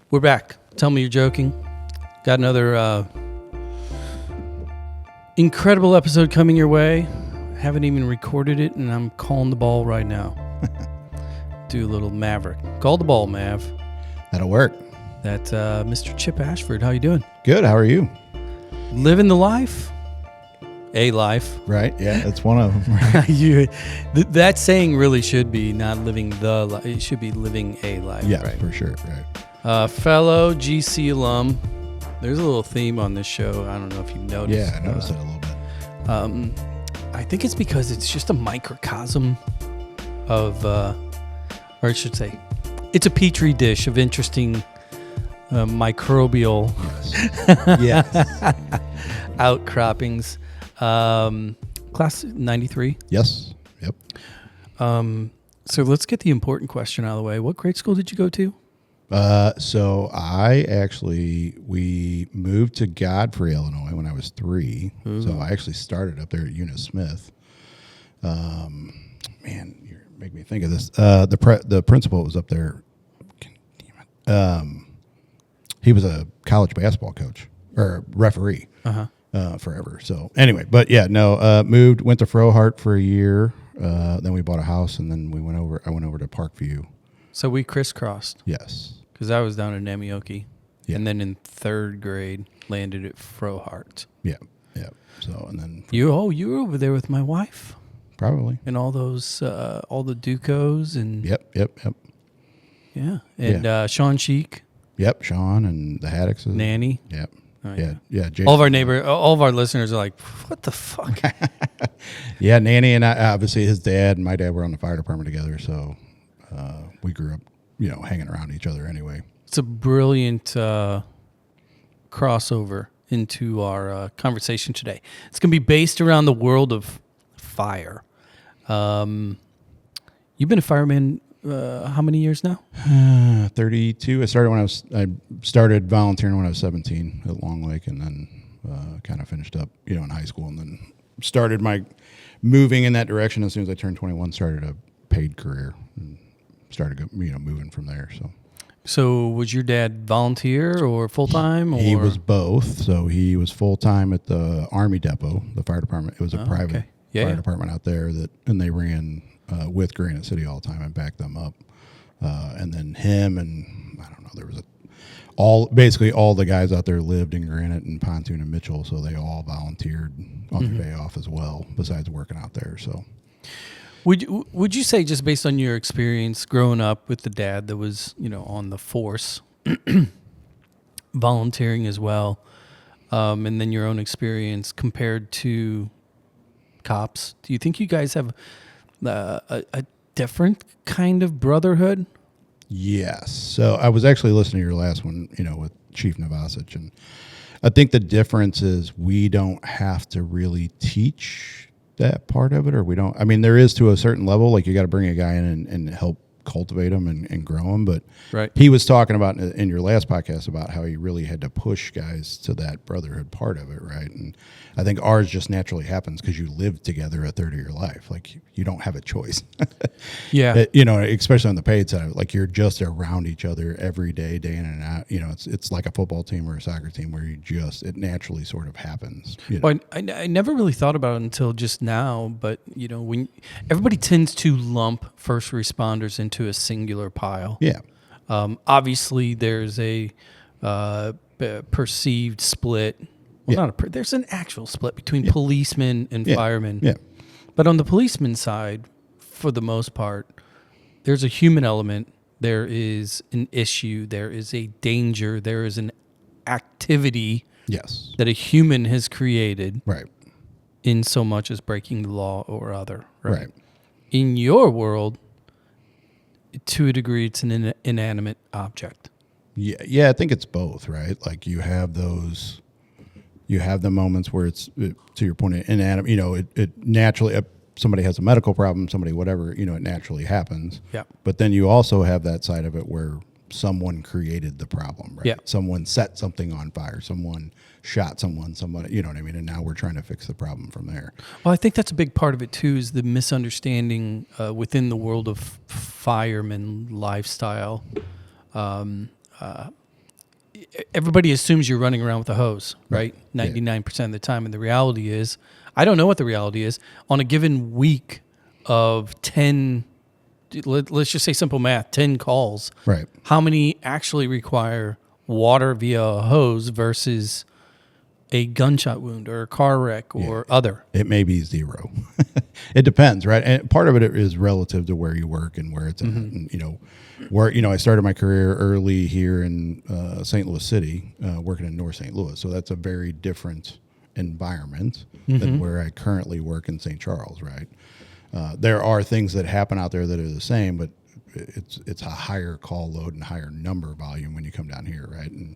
We're back. Tell me you're joking. Got another incredible episode coming your way. Haven't even recorded it, and I'm calling the ball right now. Do a little Maverick. Call the ball, Mav. That'll work. That's Mr. Chip Ashford. How you doing? Good. How are you? Living the life. A life. Right. Yeah, that's one of them. Right? That saying really should be not living the life. It should be living a life. Yeah, right? for sure. Right. Fellow GC alum. There's a little theme on this show. I don't know if you've noticed. Yeah, I noticed it a little bit. I think it's because it's just a microcosm of, or I should say, it's a petri dish of interesting microbial Yes. outcroppings. Class 93. Yes. Yep. So let's get the important question out of the way. What grade school did you go to? So we moved to Godfrey, Illinois when I was 3. Ooh. So I actually started up there at Eunice Smith. Man, you make me think of this. The principal was up there. He was a college basketball coach or referee forever. So anyway, but yeah, no, went to Frohart for a year. Then we bought a house, and then I went over to Parkview. So we crisscrossed. Yes. Because I was down in Namioki. Yeah. And then in 3rd grade, landed at Frohart. Yeah. Yeah. So, and then You were over there with my wife. probably. And all those, all the Ducos and... Yep. Yeah. And Sean Sheik. Yep. Sean and the Haddocks. Nanny. Yep. Oh, Yeah. Jason. All of our listeners are like, what the fuck? Yeah. Nanny and I, obviously his dad and my dad were on the fire department together. So we grew up, hanging around each other anyway. It's a brilliant crossover into our conversation today. It's going to be based around the world of fire. You've been a fireman how many years now? 32. I started volunteering when I was 17 at Long Lake, and then kind of finished up, in high school, and then started my moving in that direction as soon as I turned 21. Started a paid career and started moving from there. So was your dad volunteer or full time? He was both. So he was full time at the Army Depot, the fire department. It was a private fire department out there and they ran with Granite City all the time and backed them up. And then him and I don't know, there was basically all the guys out there lived in Granite and Pontoon and Mitchell, so they all volunteered on their day off as well, besides working out there. So. Would you say, just based on your experience growing up with the dad that was, on the force, volunteering as well, and then your own experience compared to cops, do you think you guys have a different kind of brotherhood? Yes. So I was actually listening to your last one, with Chief Navasic, and I think the difference is we don't have to really teach that part of it, or we don't. I mean, there is to a certain level, like you got to bring a guy in and help cultivate them and grow them. But right. He was talking about in your last podcast about how he really had to push guys to that brotherhood part of it, right? And I think ours just naturally happens because you live together a third of your life. Like you don't have a choice. Yeah. Especially on the paid side, like you're just around each other every day, day in and out. It's like a football team or a soccer team where it naturally sort of happens. Well, I never really thought about it until just now, but when everybody tends to lump first responders into a singular pile. Yeah. Obviously, there's a perceived split. Well, there's an actual split between policemen and firemen. Yeah. But on the policeman side, for the most part, there's a human element. There is an issue. There is a danger. There is an activity that a human has created. Right. In so much as breaking the law or other. Right. In your world, to a degree, it's an inanimate object. Yeah, I think it's both, right? Like you have the moments where it's, to your point, inanimate. It naturally, somebody has a medical problem, somebody whatever, it naturally happens. Yeah. But then you also have that side of it where someone created the problem, right? Yeah. Someone set something on fire. Someone shot somebody, you know what I mean? And now we're trying to fix the problem from there. Well, I think that's a big part of it, too, is the misunderstanding within the world of fireman lifestyle. everybody assumes you're running around with a hose, right? 99% of the time. And the reality is, I don't know what the reality is. On a given week of 10, let's just say simple math, 10 calls, right? How many actually require water via a hose versus a gunshot wound or a car wreck or other? It may be 0. It depends, right? And part of it is relative to where you work and where it's at. And, where, I started my career early here in St. Louis City, working in North St. Louis. So that's a very different environment than where I currently work in St. Charles, right? There are things that happen out there that are the same, but it's a higher call load and higher number volume when you come down here, right? And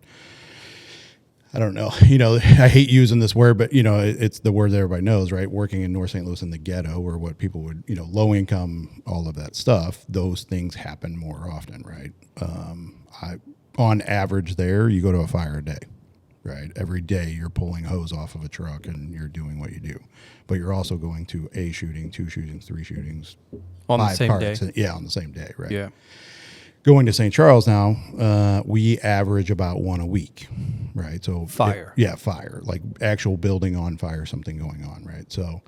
I don't know, I hate using this word, but it's the word that everybody knows, right? Working in North St. Louis in the ghetto, or what people would, low income, all of that stuff, those things happen more often, right? On average there, you go to a fire a day, right? Every day you're pulling hose off of a truck and you're doing what you do, but you're also going to a shooting, 2 shootings, 3 shootings. On the same day? Yeah, on the same day, right? Yeah. Going to St. Charles now, we average about 1 a week, right? So fire. Fire, like actual building on fire, something going on, right? So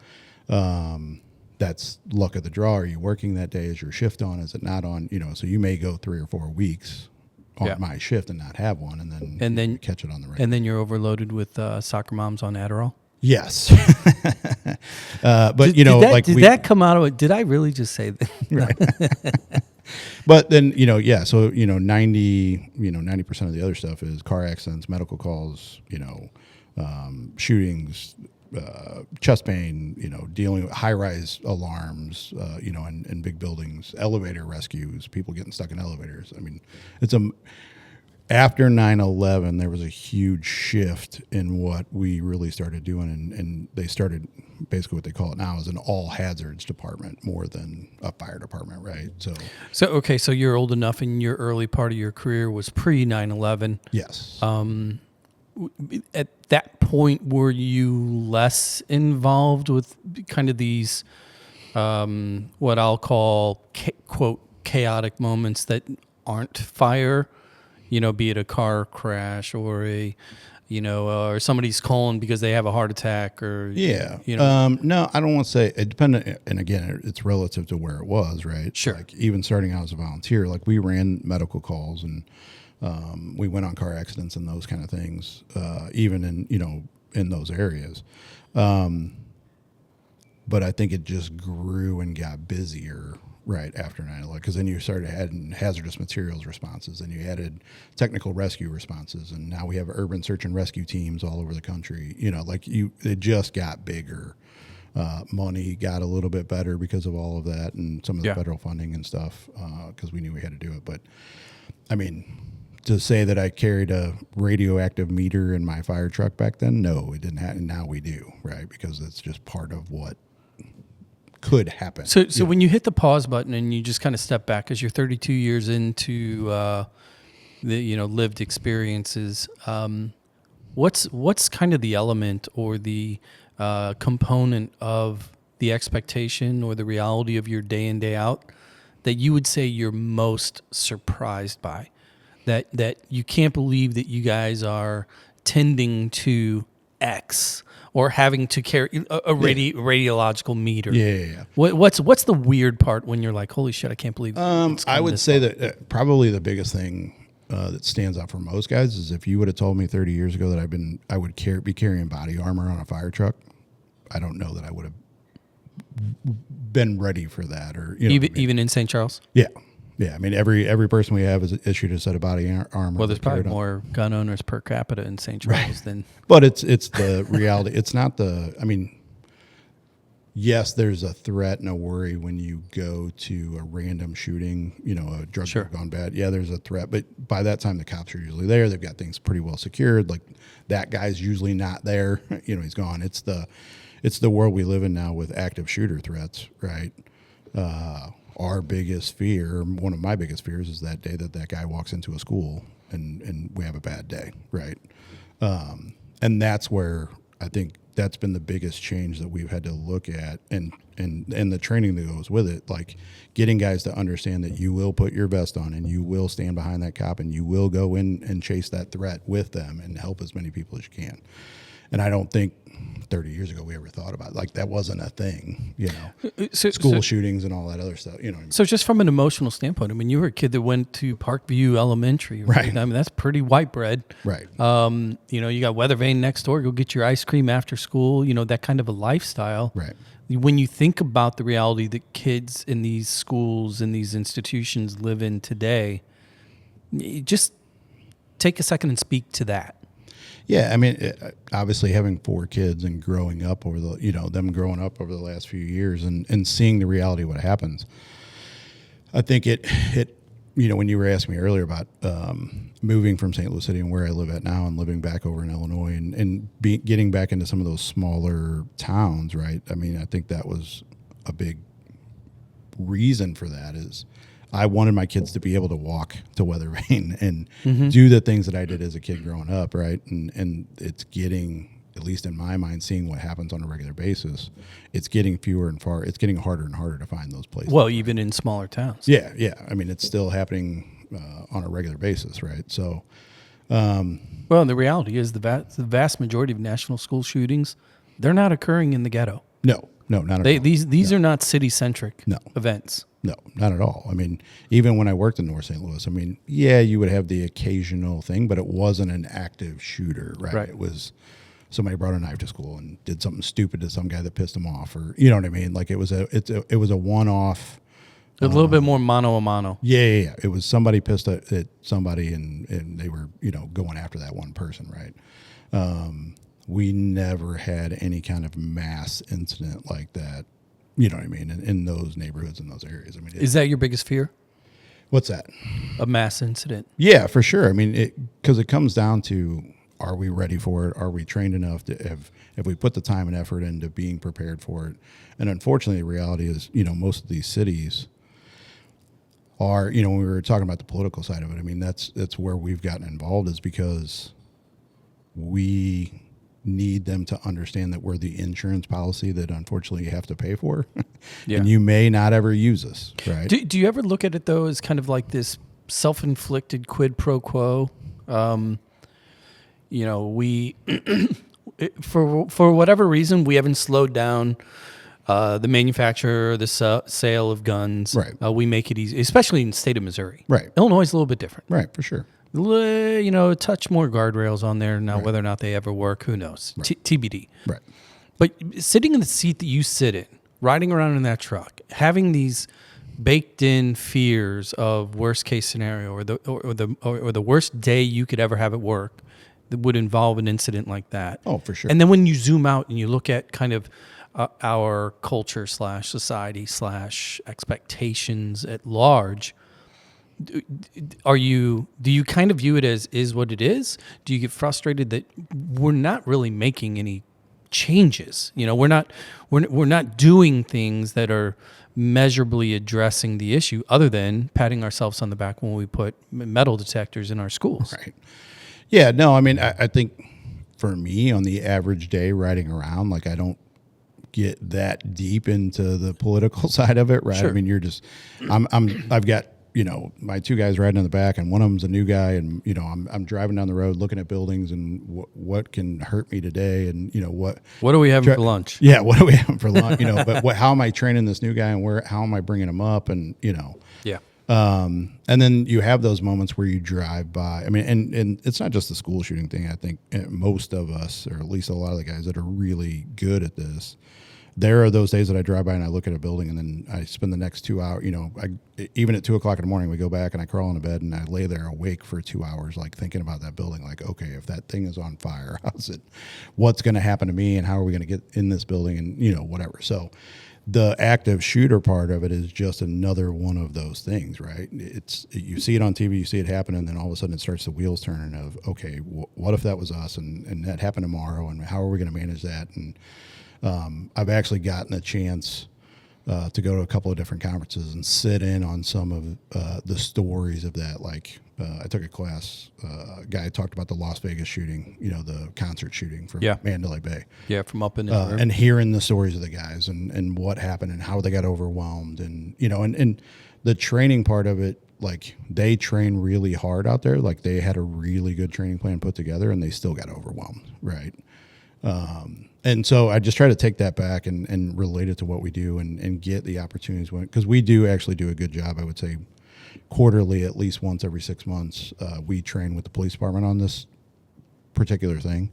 that's luck of the draw. Are you working that day? Is your shift on? Is it not on? So you may go 3 or 4 weeks on my shift and not have one, and then catch it on the right. And then you're overloaded with soccer moms on Adderall. Yes, but did that come out of it? Did I really just say that? Right. But then, so, 90% of the other stuff is car accidents, medical calls, shootings, chest pain, dealing with high-rise alarms, in big buildings, elevator rescues, people getting stuck in elevators. I mean, after 9/11, there was a huge shift in what we really started doing, and they started basically what they call it now is an all hazards department more than a fire department, right? So you're old enough, and your early part of your career was pre 9/11. Yes. At that point, were you less involved with kind of these what I'll call quote chaotic moments that aren't fire? Be it a car crash or or somebody's calling because they have a heart attack or no, I don't want to say it depended. And again, it's relative to where it was, right? Sure. Like even starting out as a volunteer, like we ran medical calls and we went on car accidents and those kind of things, even in those areas. But I think it just grew and got busier right after 9/11, because then you started adding hazardous materials responses, and you added technical rescue responses, and now we have urban search and rescue teams all over the country. It just got bigger. Money got a little bit better because of all of that and some of the federal funding and stuff, because we knew we had to do it. But I mean, to say that I carried a radioactive meter in my fire truck back then, no, it didn't happen. Now we do, right? Because it's just part of what could happen. So when you hit the pause button and you just kind of step back, as you're 32 years into the lived experiences, what's kind of the element or the component of the expectation or the reality of your day in, day out that you would say you're most surprised by, that you can't believe that you guys are tending to X or having to carry a radiological meter? Yeah. What's the weird part when you're like, holy shit, I can't believe I would say that probably the biggest thing that stands out for most guys is if you would have told me 30 years ago that I would be carrying body armor on a fire truck, I don't know that I would have been ready for that. Or even in St. Charles? Yeah. I mean, every person we have is issued a set of body armor. Well, there's probably more gun owners per capita in St. Charles than. But it's the reality. It's not I mean, yes, there's a threat and a worry when you go to a random shooting, a drug deal gone bad. Yeah, there's a threat. But by that time, the cops are usually there. They've got things pretty well secured. Like that guy's usually not there. He's gone. It's the world we live in now with active shooter threats, right? Our biggest fear, one of my biggest fears, is that day that guy walks into a school and we have a bad day, right? And that's where I think that's been the biggest change that we've had to look at, and the training that goes with it, like getting guys to understand that you will put your vest on and you will stand behind that cop and you will go in and chase that threat with them and help as many people as you can. And I don't think 30 years ago we ever thought about it. Like that wasn't a thing, school shootings and all that other stuff, So just from an emotional standpoint, I mean, you were a kid that went to Parkview Elementary, right? I mean, that's pretty white bread. Right. You got Weather Vane next door, go get your ice cream after school, that kind of a lifestyle. Right. When you think about the reality that kids in these schools and these institutions live in today, just take a second and speak to that. Yeah, I mean, obviously having 4 kids and growing up over them growing up over the last few years and seeing the reality of what happens. I think it when you were asking me earlier about moving from St. Louis City and where I live at now and living back over in Illinois and getting back into some of those smaller towns, right? I mean, I think that was a big reason for that is I wanted my kids to be able to walk to Weather Vane and do the things that I did as a kid growing up, right? And it's getting, at least in my mind, seeing what happens on a regular basis, it's getting it's getting harder and harder to find those places. Well, even in smaller towns. Yeah. I mean, it's still happening on a regular basis, right? So, well, the reality is the vast majority of national school shootings, they're not occurring in the ghetto. No, not at all. These are not city-centric events. No, not at all. I mean, even when I worked in North St. Louis, I mean, yeah, you would have the occasional thing, but it wasn't an active shooter, right? It was somebody brought a knife to school and did something stupid to some guy that pissed him off, or you know what I mean? Like it was a one-off. A little bit more mano a mano. Yeah. It was somebody pissed at somebody, and they were going after that one person, right? We never had any kind of mass incident like that. You know what I mean? In those neighborhoods, in those areas. I mean, is that your biggest fear? What's that? A mass incident. Yeah, for sure. I mean, because it comes down to, are we ready for it? Are we trained enough to have we put the time and effort into being prepared for it? And unfortunately, the reality is, most of these cities are, when we were talking about the political side of it, I mean, that's where we've gotten involved, is because we need them to understand that we're the insurance policy that unfortunately you have to pay for. And you may not ever use us, right? Do you ever look at it though as kind of like this self-inflicted quid pro quo? We for whatever reason we haven't slowed down the manufacture, the sale of guns. Right. We make it easy, especially in the state of Missouri. Right. Illinois is a little bit different. Right, for sure. A touch more guardrails on there now. Whether or not they ever work, who knows? TBD. Right. But sitting in the seat that you sit in, riding around in that truck, having these baked-in fears of worst-case scenario, or the worst day you could ever have at work that would involve an incident like that. Oh, for sure. And then when you zoom out and you look at kind of our culture / society / expectations at large. Do you kind of view it as is what it is? Do you get frustrated that we're not really making any changes? We're not doing things that are measurably addressing the issue, other than patting ourselves on the back when we put metal detectors in our schools. Right. Yeah. No. I mean, I think for me, on the average day riding around, like I don't get that deep into the political side of it, right? Sure. I mean, I've got my 2 guys riding in the back, and one of them's a new guy, and I'm driving down the road looking at buildings and what can hurt me today, and what are we having for lunch? Yeah, what are we having for lunch? But how am I training this new guy, and how am I bringing him up, and Yeah. And then you have those moments where you drive by. I mean, and it's not just the school shooting thing. I think most of us, or at least a lot of the guys that are really good at this, there are those days that I drive by and I look at a building, and then I spend the next 2 hours, even at 2:00 in the morning, we go back and I crawl into bed and I lay there awake for 2 hours, like thinking about that building. Like, okay, if that thing is on fire, what's going to happen to me, and how are we going to get in this building, and whatever. So the active shooter part of it is just another one of those things, right? You see it on TV, you see it happen, and then all of a sudden it starts the wheels turning of, okay, what if that was us, and that happened tomorrow, and how are we going to manage that? And I've actually gotten a chance to go to a couple of different conferences and sit in on some of the stories of that. Like I took a class, a guy talked about the Las Vegas shooting, the concert shooting from Mandalay Bay. Yeah, from up in and hearing the stories of the guys and what happened and how they got overwhelmed and and the training part of it. Like they train really hard out there. Like they had a really good training plan put together and they still got overwhelmed. Right. And so I just try to take that back and relate it to what we do and get the opportunities because we do actually do a good job. I would say quarterly, at least once every 6 months, we train with the police department on this particular thing.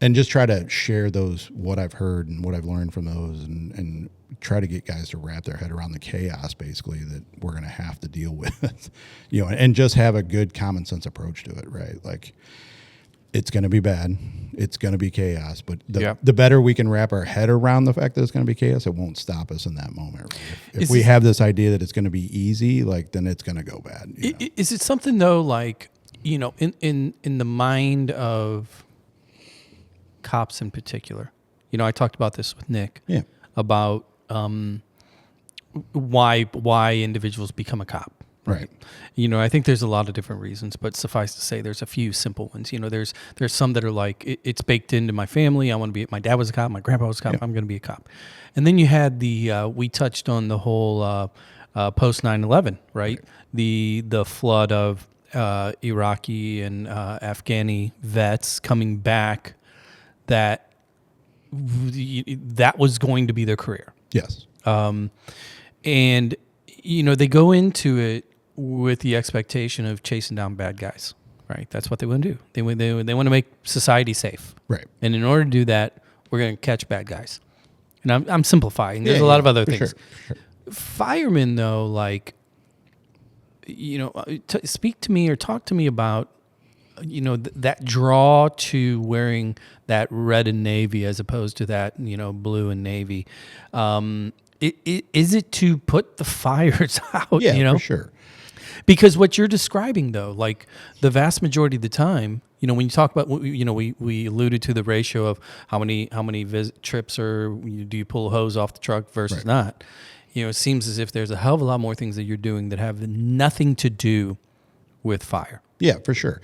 And just try to share what I've heard and what I've learned from those and try to get guys to wrap their head around the chaos basically that we're going to have to deal with, and just have a good common sense approach to it. Right. Like it's going to be bad. It's going to be chaos, but the better we can wrap our head around the fact that it's going to be chaos, it won't stop us in that moment. Right? If we have this idea that it's going to be easy, like then it's going to go bad. Is it something though, like, in the mind of cops in particular, I talked about this with Nick about why individuals become a cop. Right. I think there's a lot of different reasons, but suffice to say, there's a few simple ones. There's some that are like, it's baked into my family. I want to be, my dad was a cop, my grandpa was a cop, I'm going to be a cop. And then you had we touched on the whole post 9/11, right? The flood of Iraqi and Afghani vets coming back that was going to be their career. Yes. And, they go into it with the expectation of chasing down bad guys, right? That's what they want to do. They want to make society safe. Right. And in order to do that, we're going to catch bad guys. And I'm simplifying. There's a lot of other things. Sure. Firemen, though, like, speak to me or talk to me about, that draw to wearing that red and navy as opposed to that, blue and navy. Is it to put the fires out? Yeah, for sure. Because what you're describing, though, like the vast majority of the time, when you talk about, we alluded to the ratio of how many trips or do you pull a hose off the truck versus not. It seems as if there's a hell of a lot more things that you're doing that have nothing to do with fire. Yeah, for sure.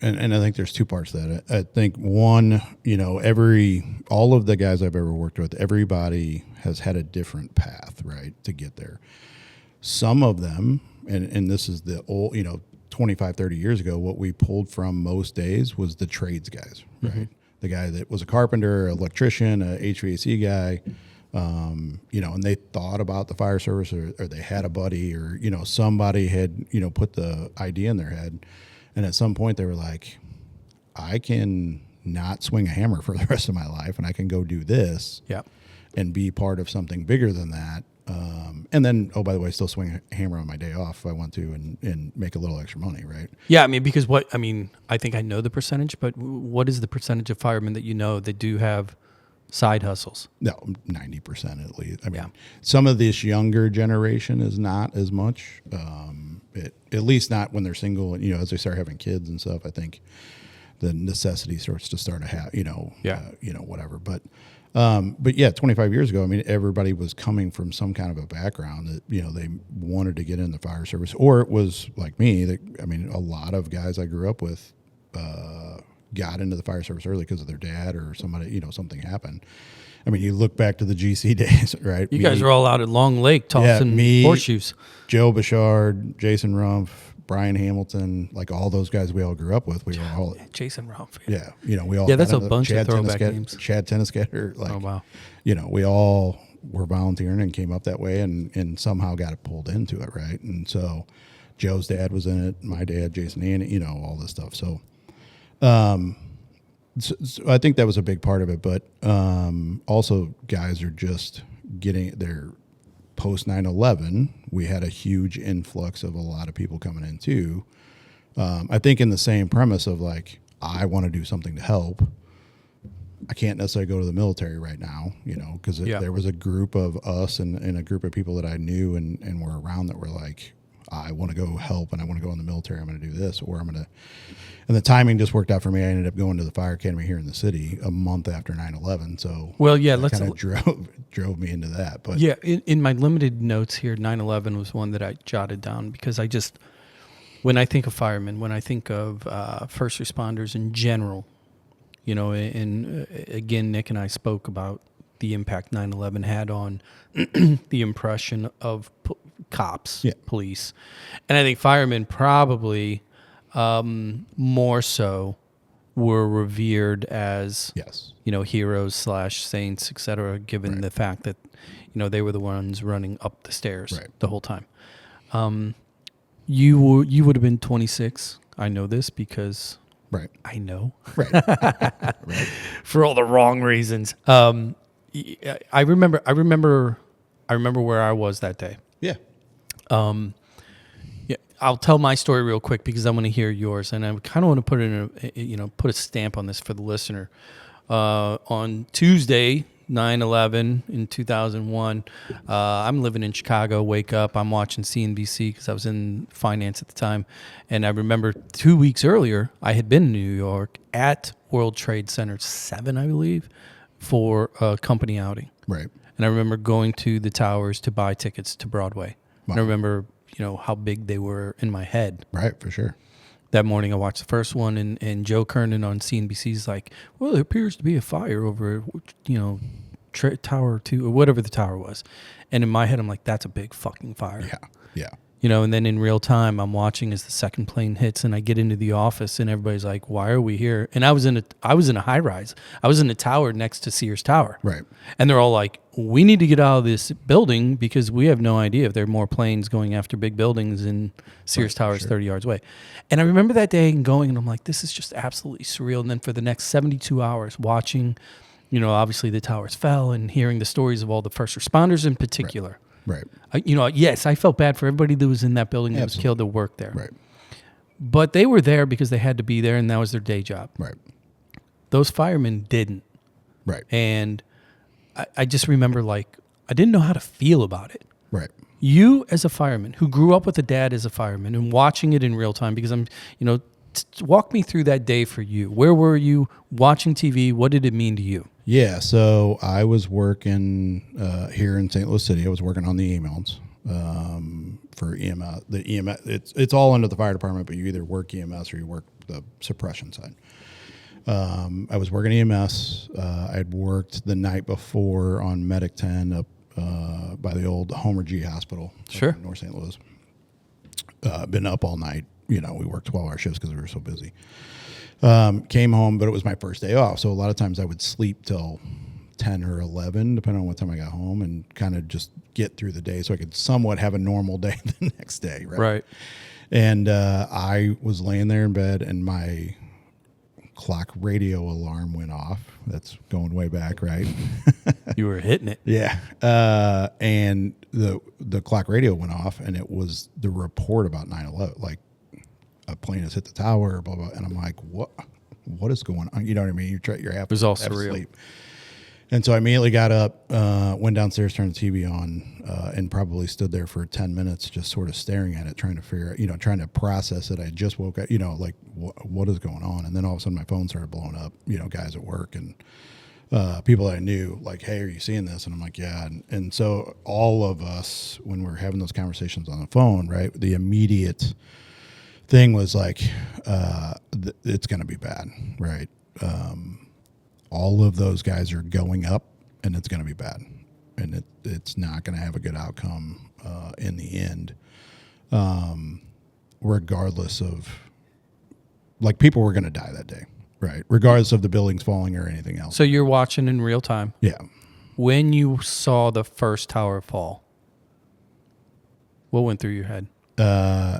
And I think there's two parts to that. I think one, all of the guys I've ever worked with, everybody has had a different path, right, to get there. Some of them, and this is the old, 25, 30 years ago, what we pulled from most days was the trades guys, right? Mm-hmm. The guy that was a carpenter, electrician, a HVAC guy, and they thought about the fire service or they had a buddy or, somebody had, put the idea in their head. And at some point they were like, I can not swing a hammer for the rest of my life and I can go do this and be part of something bigger than that. And then, oh, by the way, still swing a hammer on my day off if I want to and make a little extra money, right? Yeah, because I think I know the percentage, but what is the percentage of firemen that do have side hustles? No, 90% at least. Some of this younger generation is not as much. At least not when they're single. As they start having kids and stuff, I think the necessity starts to have, whatever. But yeah, 25 years ago, everybody was coming from some kind of a background that, they wanted to get in the fire service, or it was like me. A lot of guys I grew up with got into the fire service early because of their dad or somebody, something happened. You look back to the GC days, right? You guys are all out at Long Lake tossing horseshoes. Joe Bouchard, Jason Rumpf, Brian Hamilton, like all those guys we all grew up with. We were all Jason Rumpf. Yeah, we all. Yeah, that's a bunch of throwback names. Chad Tenniscatter. Oh wow. We all were volunteering and came up that way and somehow got pulled into it, right? And so Joe's dad was in it, my dad, Jason, and all this stuff. So I think that was a big part of it, but also guys are just getting their post 9/11. We had a huge influx of a lot of people coming in too. I think in the same premise of like, I want to do something to help. I can't necessarily go to the military right now, because there was a group of us and a group of people that I knew and were around that were like, I want to go help and I want to go in the military. I'm going to do this, or I'm going to. And the timing just worked out for me. I ended up going to the fire academy here in the city a month after 9/11. So that kind of drove me into that. But yeah, in my limited notes here, 9/11 was one that I jotted down because when I think of firemen, when I think of first responders in general, and again, Nick and I spoke about the impact 9/11 had on the impression of cops, police, and I think firemen probably more so were revered as heroes / saints, etc. Given the fact that they were the ones running up the stairs the whole time. You would have been 26. I know this because I know for all the wrong reasons. I remember where I was that day. Yeah. I'll tell my story real quick because I want to hear yours, and I kind of want to put put a stamp on this for the listener. On Tuesday, 9/11 in 2001, I'm living in Chicago. Wake up, I'm watching CNBC because I was in finance at the time, and I remember 2 weeks earlier I had been in New York at World Trade Center 7, I believe, for a company outing. Right. And I remember going to the towers to buy tickets to Broadway. Wow. And I remember how big they were in my head. Right, for sure. That morning I watched the first one, and Joe Kernan on CNBC is like, well, there appears to be a fire over, Tower 2, or whatever the tower was. And in my head, I'm like, that's a big fucking fire. Yeah. And then in real time, I'm watching as the second plane hits, and I get into the office, and everybody's like, why are we here? And I was in a high rise. I was in a tower next to Sears Tower. Right. And they're all like, we need to get out of this building because we have no idea if there are more planes going after big buildings in Sears Tower is 30 yards away. And I remember that day and going, and I'm like, this is just absolutely surreal. And then for the next 72 hours watching, obviously the towers fell and hearing the stories of all the first responders in particular. Right. Yes, I felt bad for everybody that was in that building that was killed that worked there. Right. But they were there because they had to be there, and that was their day job. Right. Those firemen didn't. Right. And I just remember, I didn't know how to feel about it. Right. You, as a fireman, who grew up with a dad as a fireman and watching it in real time, because walk me through that day for you. Where were you watching TV? What did it mean to you? Yeah, so I was working here in St. Louis City. I was working on the EMLs for EMS. The EMS, it's all under the fire department, but you either work EMS or you work the suppression side. I was working EMS. I'd worked the night before on Medic 10 up by the old Homer G Hospital in North St. Louis. Been up all night. We worked 12-hour shifts because we were so busy. Came home, but it was my first day off. So a lot of times I would sleep till 10 or 11, depending on what time I got home, and kind of just get through the day so I could somewhat have a normal day the next day. Right. And I was laying there in bed, and my clock radio alarm went off. That's going way back, right? You were hitting it. Yeah. And the clock radio went off, and it was the report about 9/11, like a plane has hit the tower, blah, blah. And I'm like, what is going on? You know what I mean? You're half, it was all half surreal. asleep. And so I immediately got up, went downstairs, turned the TV on, and probably stood there for 10 minutes just sort of staring at it, trying to figure out, trying to process it. I just woke up, like, what is going on? And then all of a sudden my phone started blowing up, guys at work and people that I knew, like, hey, are you seeing this? And I'm like, yeah. And so all of us, when we're having those conversations on the phone, right, the immediate thing was like, it's going to be bad, right? All of those guys are going up, and it's going to be bad, and it's not going to have a good outcome in the end, regardless of, like, people were going to die that day, right? Regardless of the buildings falling or anything else. So you're watching in real time. Yeah. When you saw the first tower fall, what went through your head? I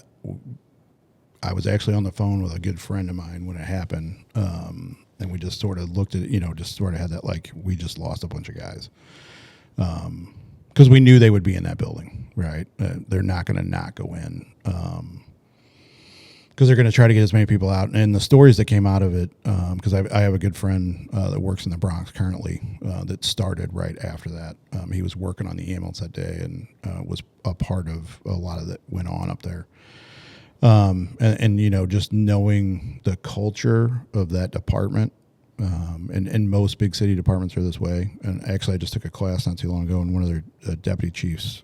was actually on the phone with a good friend of mine when it happened. And we just sort of looked at it, just sort of had that, like, we just lost a bunch of guys. Because we knew they would be in that building, right? They're not going to not go in. Because they're going to try to get as many people out. And the stories that came out of it, because I have a good friend that works in the Bronx currently that started right after that. He was working on the ambulance that day and was a part of a lot of that went on up there. And just knowing the culture of that department, and most big city departments are this way. And actually, I just took a class not too long ago, and one of their deputy chiefs,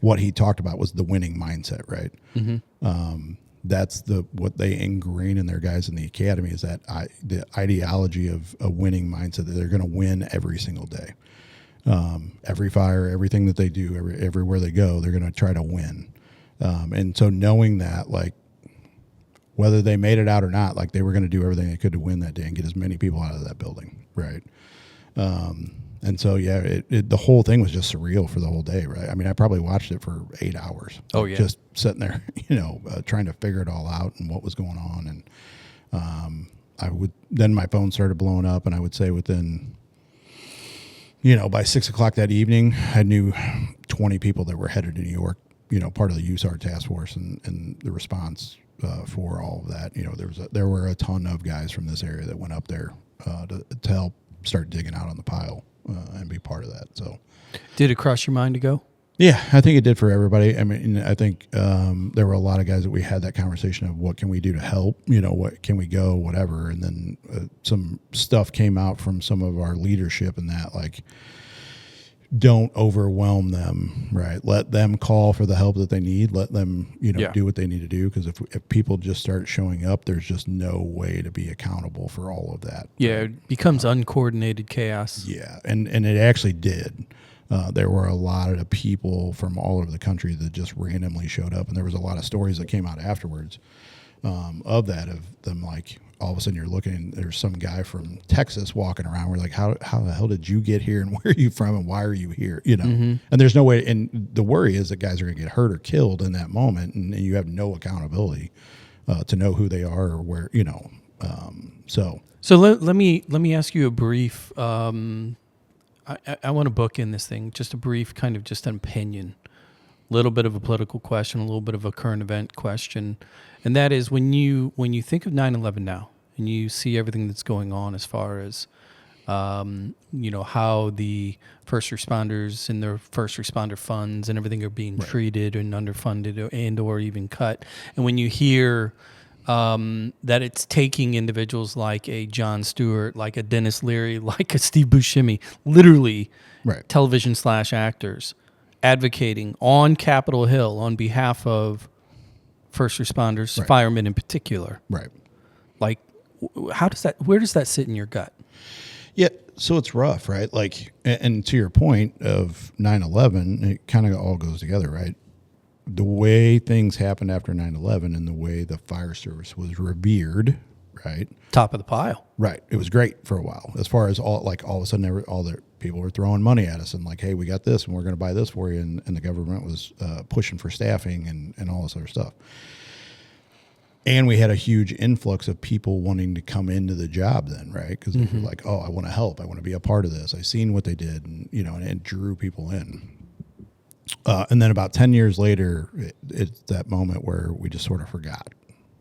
what he talked about was the winning mindset, right? Mm-hmm. That's what they ingrain in their guys in the academy, is that the ideology of a winning mindset, that they're going to win every single day. Every fire, everything that they do, everywhere they go, they're going to try to win. And so knowing that, like, whether they made it out or not, like, they were going to do everything they could to win that day and get as many people out of that building, right? And so, yeah, the whole thing was just surreal for the whole day, right? I mean, I probably watched it for 8 hours. Oh, yeah. Just sitting there, trying to figure it all out and what was going on. And then my phone started blowing up, and I would say within, by 6 o'clock that evening, I knew 20 people that were headed to New York, part of the USAR task force and the response for all of that. There were a ton of guys from this area that went up there to help start digging out on the pile and be part of that. So, did it cross your mind to go? Yeah, I think it did for everybody. I mean, I think there were a lot of guys that we had that conversation of what can we do to help, what can we go, whatever. And then some stuff came out from some of our leadership in that, like, don't overwhelm them, right? Let them call for the help that they need. Let them, do what they need to do. Because if people just start showing up, there's just no way to be accountable for all of that. Yeah, it becomes uncoordinated chaos. Yeah, and it actually did. There were a lot of people from all over the country that just randomly showed up, and there was a lot of stories that came out afterwards of that, of them, like, all of a sudden you're looking, there's some guy from Texas walking around. We're like, how the hell did you get here, and where are you from, and why are you here? And there's no way. And the worry is that guys are going to get hurt or killed in that moment, and you have no accountability to know who they are or where, So let me ask you a brief. I want to book in this thing, just a brief kind of just an opinion, a little bit of a political question, a little bit of a current event question. And that is, when you think of 9/11 now and you see everything that's going on as far as, how the first responders and their first responder funds and everything are being treated and underfunded or even cut. And when you hear that it's taking individuals like a Jon Stewart, like a Dennis Leary, like a Steve Buscemi, literally television / actors, advocating on Capitol Hill on behalf of first responders, firemen in particular. Right. Like, where does that sit in your gut? Yeah, so it's rough, right? Like, and to your point of 9/11, it kind of all goes together, right? The way things happened after 9/11 and the way the fire service was revered, right? Top of the pile. Right. It was great for a while. As far as all of a sudden, all the people were throwing money at us and like, hey, we got this and we're going to buy this for you. And the government was pushing for staffing and all this other stuff. And we had a huge influx of people wanting to come into the job then, right? Because they were like, oh, I want to help. I want to be a part of this. I've seen what they did, and and it drew people in. And then about 10 years later, it's that moment where we just sort of forgot,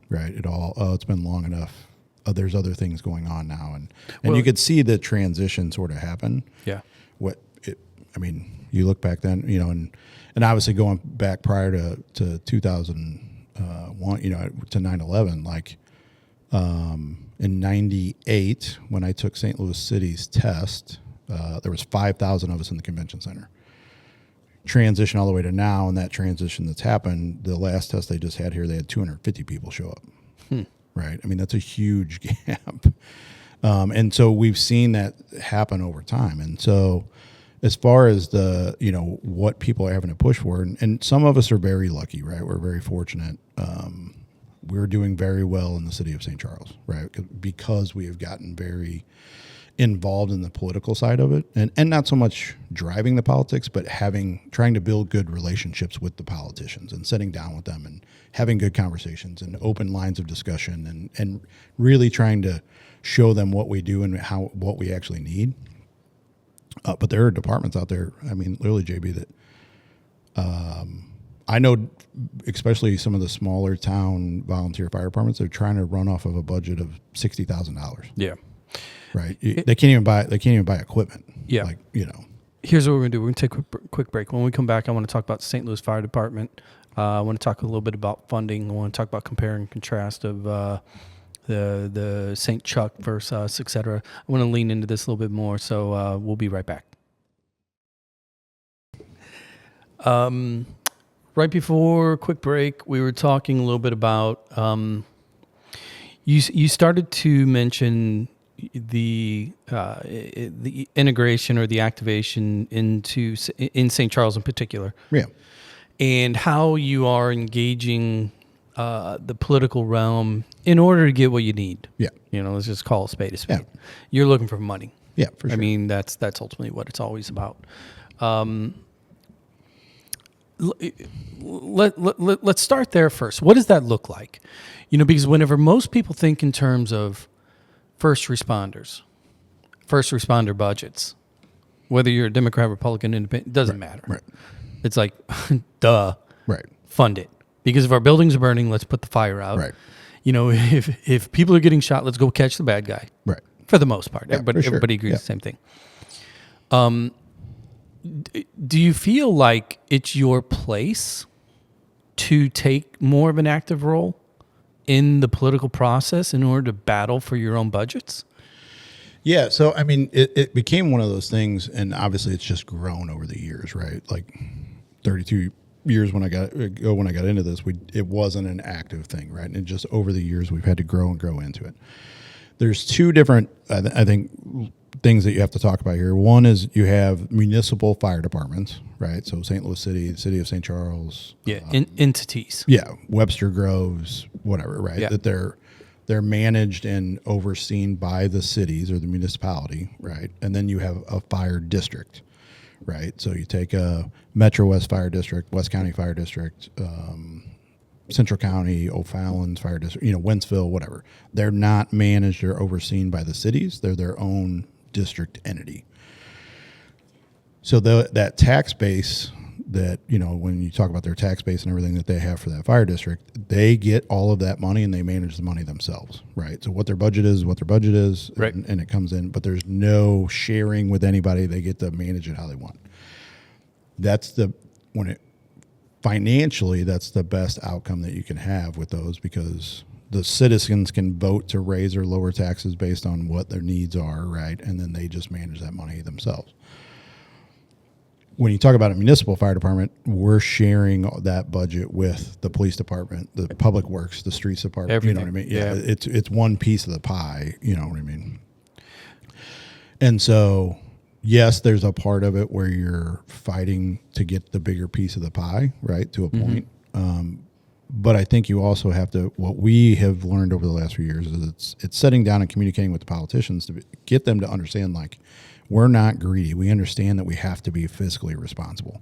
right? It's been long enough. There's other things going on now. And you could see the transition sort of happen. Yeah. You look back then, and obviously going back prior to 2001, to 9/11, like in 98, when I took St. Louis City's test, there was 5,000 of us in the convention center. Transition all the way to now, and that transition that's happened, the last test they just had here, they had 250 people show up. Right? I mean, that's a huge gap. And so we've seen that happen over time. And so as far as the, what people are having to push for, and some of us are very lucky, right? We're very fortunate. We're doing very well in the city of St. Charles, right? Because we have gotten very involved in the political side of it, and not so much driving the politics, but trying to build good relationships with the politicians and sitting down with them and having good conversations and open lines of discussion and really trying to show them what we do and what we actually need. But there are departments out there, I mean, literally, JB, that I know, especially some of the smaller town volunteer fire departments, they're trying to run off of a budget of $60,000. Yeah. Right. They can't even buy equipment. Yeah. Like, Here's what we're going to do. We're going to take a quick break. When we come back, I want to talk about the St. Louis Fire Department, I want to talk a little bit about funding. I want to talk about compare and contrast of the St. Chuck versus us, et cetera. I want to lean into this a little bit more, so we'll be right back. Right before a quick break, we were talking a little bit about you started to mention the integration or the activation in St. Charles in particular. Yeah. And how you are engaging the political realm in order to get what you need. Yeah. Let's just call a spade a spade. Yeah. You're looking for money. Yeah, for sure. I mean, that's ultimately what it's always about. Let's start there first. What does that look like? Because whenever most people think in terms of first responder budgets, whether you're a Democrat, Republican, Independent, it doesn't matter. Right. It's like, duh, right. Fund it. Because if our buildings are burning, let's put the fire out. Right. If people are getting shot, let's go catch the bad guy. Right. For the most part. Yeah, everybody agrees the same thing. Do you feel like it's your place to take more of an active role in the political process in order to battle for your own budgets? Yeah. So, I mean, it became one of those things, and obviously it's just grown over the years, right? Like 32 years when I got into this, it wasn't an active thing, right? And just over the years, we've had to grow into it. There's two different, I think, things that you have to talk about here. One is you have municipal fire departments, right? So St. Louis City, the city of St. Charles. Yeah, entities. Yeah, Webster Groves, whatever, right? Yeah. That they're managed and overseen by the cities or the municipality, right? And then you have a fire district, right? So you take a Metro West Fire District, West County Fire District, Central County, O'Fallon's Fire District, Wentzville, whatever. They're not managed or overseen by the cities. They're their own district entity. So that tax base that, when you talk about their tax base and everything that they have for that fire district, they get all of that money and they manage the money themselves, right? So what their budget is, right. and it comes in, but there's no sharing with anybody. They get to manage it how they want. Financially, that's the best outcome that you can have with those, because the citizens can vote to raise or lower taxes based on what their needs are, right? And then they just manage that money themselves. When you talk about a municipal fire department, we're sharing that budget with the police department, the public works, the streets department. Everything. You know what I mean? Yeah. It's one piece of the pie. You know what I mean? And so, yes, there's a part of it where you're fighting to get the bigger piece of the pie, right, to a point. But I think you also have to, what we have learned over the last few years is it's sitting down and communicating with the politicians to get them to understand, like, we're not greedy. We understand that we have to be fiscally responsible.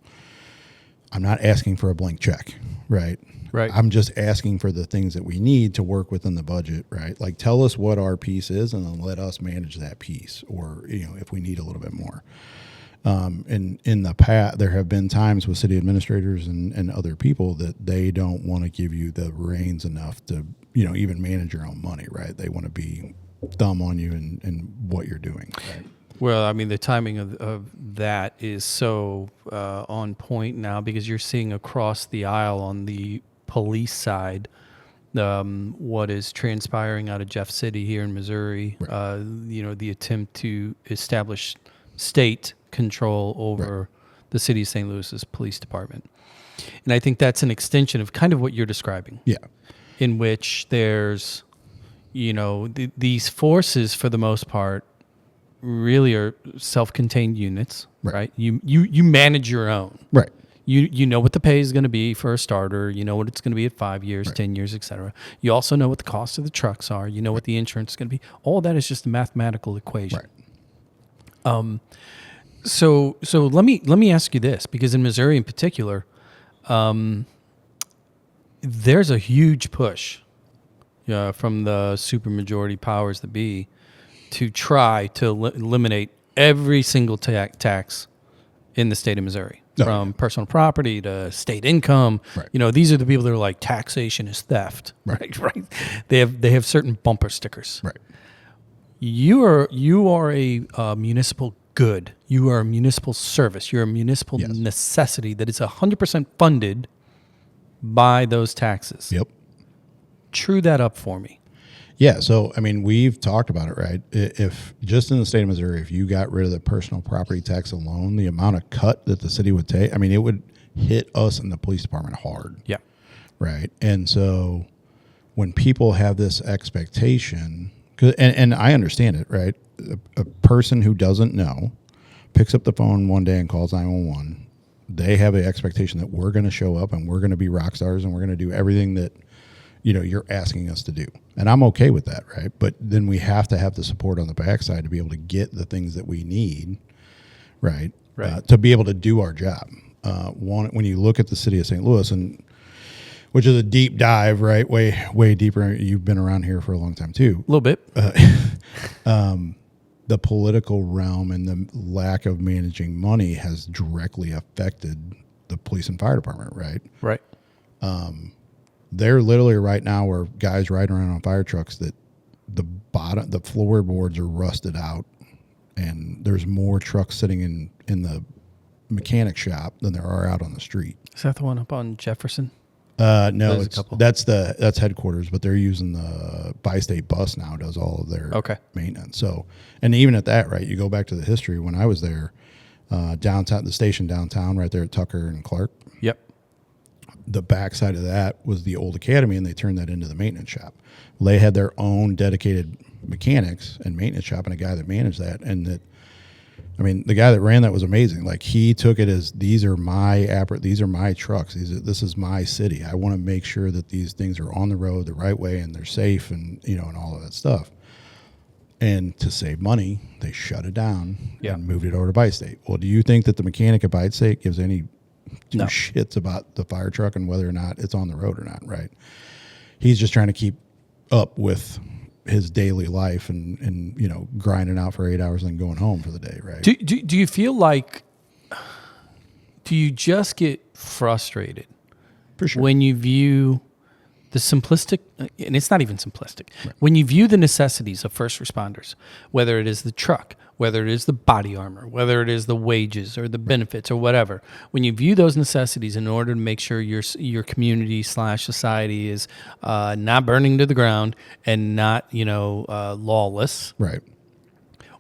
I'm not asking for a blank check, right? Right. I'm just asking for the things that we need to work within the budget, right? Like, tell us what our piece is and then let us manage that piece, or, if we need a little bit more. And in the past, there have been times with city administrators and other people that they don't want to give you the reins enough to, even manage your own money, right? They want to be thumb on you and what you're doing, right? Well, I mean, the timing of that is so on point now, because you're seeing across the aisle on the police side what is transpiring out of Jeff City here in Missouri. Right. The attempt to establish state control over the city of St. Louis's police department. And I think that's an extension of kind of what you're describing. Yeah. In which there's, these forces, for the most part, really are self-contained units, right? You manage your own. Right. You know what the pay is going to be for a starter. You know what it's going to be at 5 years, 10 years, et cetera. You also know what the cost of the trucks are. You know what the insurance is going to be. All that is just a mathematical equation. Right. So let me ask you this, because in Missouri in particular, there's a huge push from the supermajority powers that be to try to eliminate every single tax in the state of Missouri, from personal property to state income. Right. These are the people that are like, taxation is theft. Right. They have certain bumper stickers. Right. You are a municipal good. You are a municipal service. You're a municipal necessity that is 100% funded by those taxes. Yep. True that up for me. Yeah. So, I mean, we've talked about it, right? If just in the state of Missouri, if you got rid of the personal property tax alone, the amount of cut that the city would take, I mean, it would hit us in the police department hard. Yeah. Right. And so when people have this expectation, and I understand it, right? A person who doesn't know picks up the phone one day and calls 911. They have an expectation that we're going to show up and we're going to be rock stars and we're going to do everything that, you're asking us to do. And I'm okay with that, right? But then we have to have the support on the backside to be able to get the things that we need, right? To be able to do our job. When you look at the city of St. Louis, and which is a deep dive, right? Way deeper. You've been around here for a long time too. A little bit. The political realm and the lack of managing money has directly affected the police and fire department, right? Right. They're literally right now where guys riding around on fire trucks that the floorboards are rusted out, and there's more trucks sitting in the mechanic shop than there are out on the street. Is that the one up on Jefferson? No, that's headquarters, but they're using the bi-state bus now, does all of their maintenance. So, and even at that, right, you go back to the history when I was there, downtown, the station downtown, right there at Tucker and Clark. Yep. The backside of that was the old academy, and they turned that into the maintenance shop. Well, they had their own dedicated mechanics and maintenance shop, and a guy that managed that, the guy that ran that was amazing. Like, he took it as, these are my trucks. This is my city. I want to make sure that these things are on the road the right way and they're safe and all of that stuff. And to save money, they shut it down and moved it over to bi-state. Well, do you think that the mechanic at bi-state gives any two shits about the fire truck and whether or not it's on the road or not, right? He's just trying to keep up with his daily life and grinding out for 8 hours and then going home for the day, right? Do you feel like, do you just get frustrated for sure when you view the simplistic, and it's not even simplistic, when you view the necessities of first responders, whether it is the truck, whether it is the body armor, whether it is the wages or the benefits or whatever, when you view those necessities in order to make sure your community/society is not burning to the ground and not lawless, right?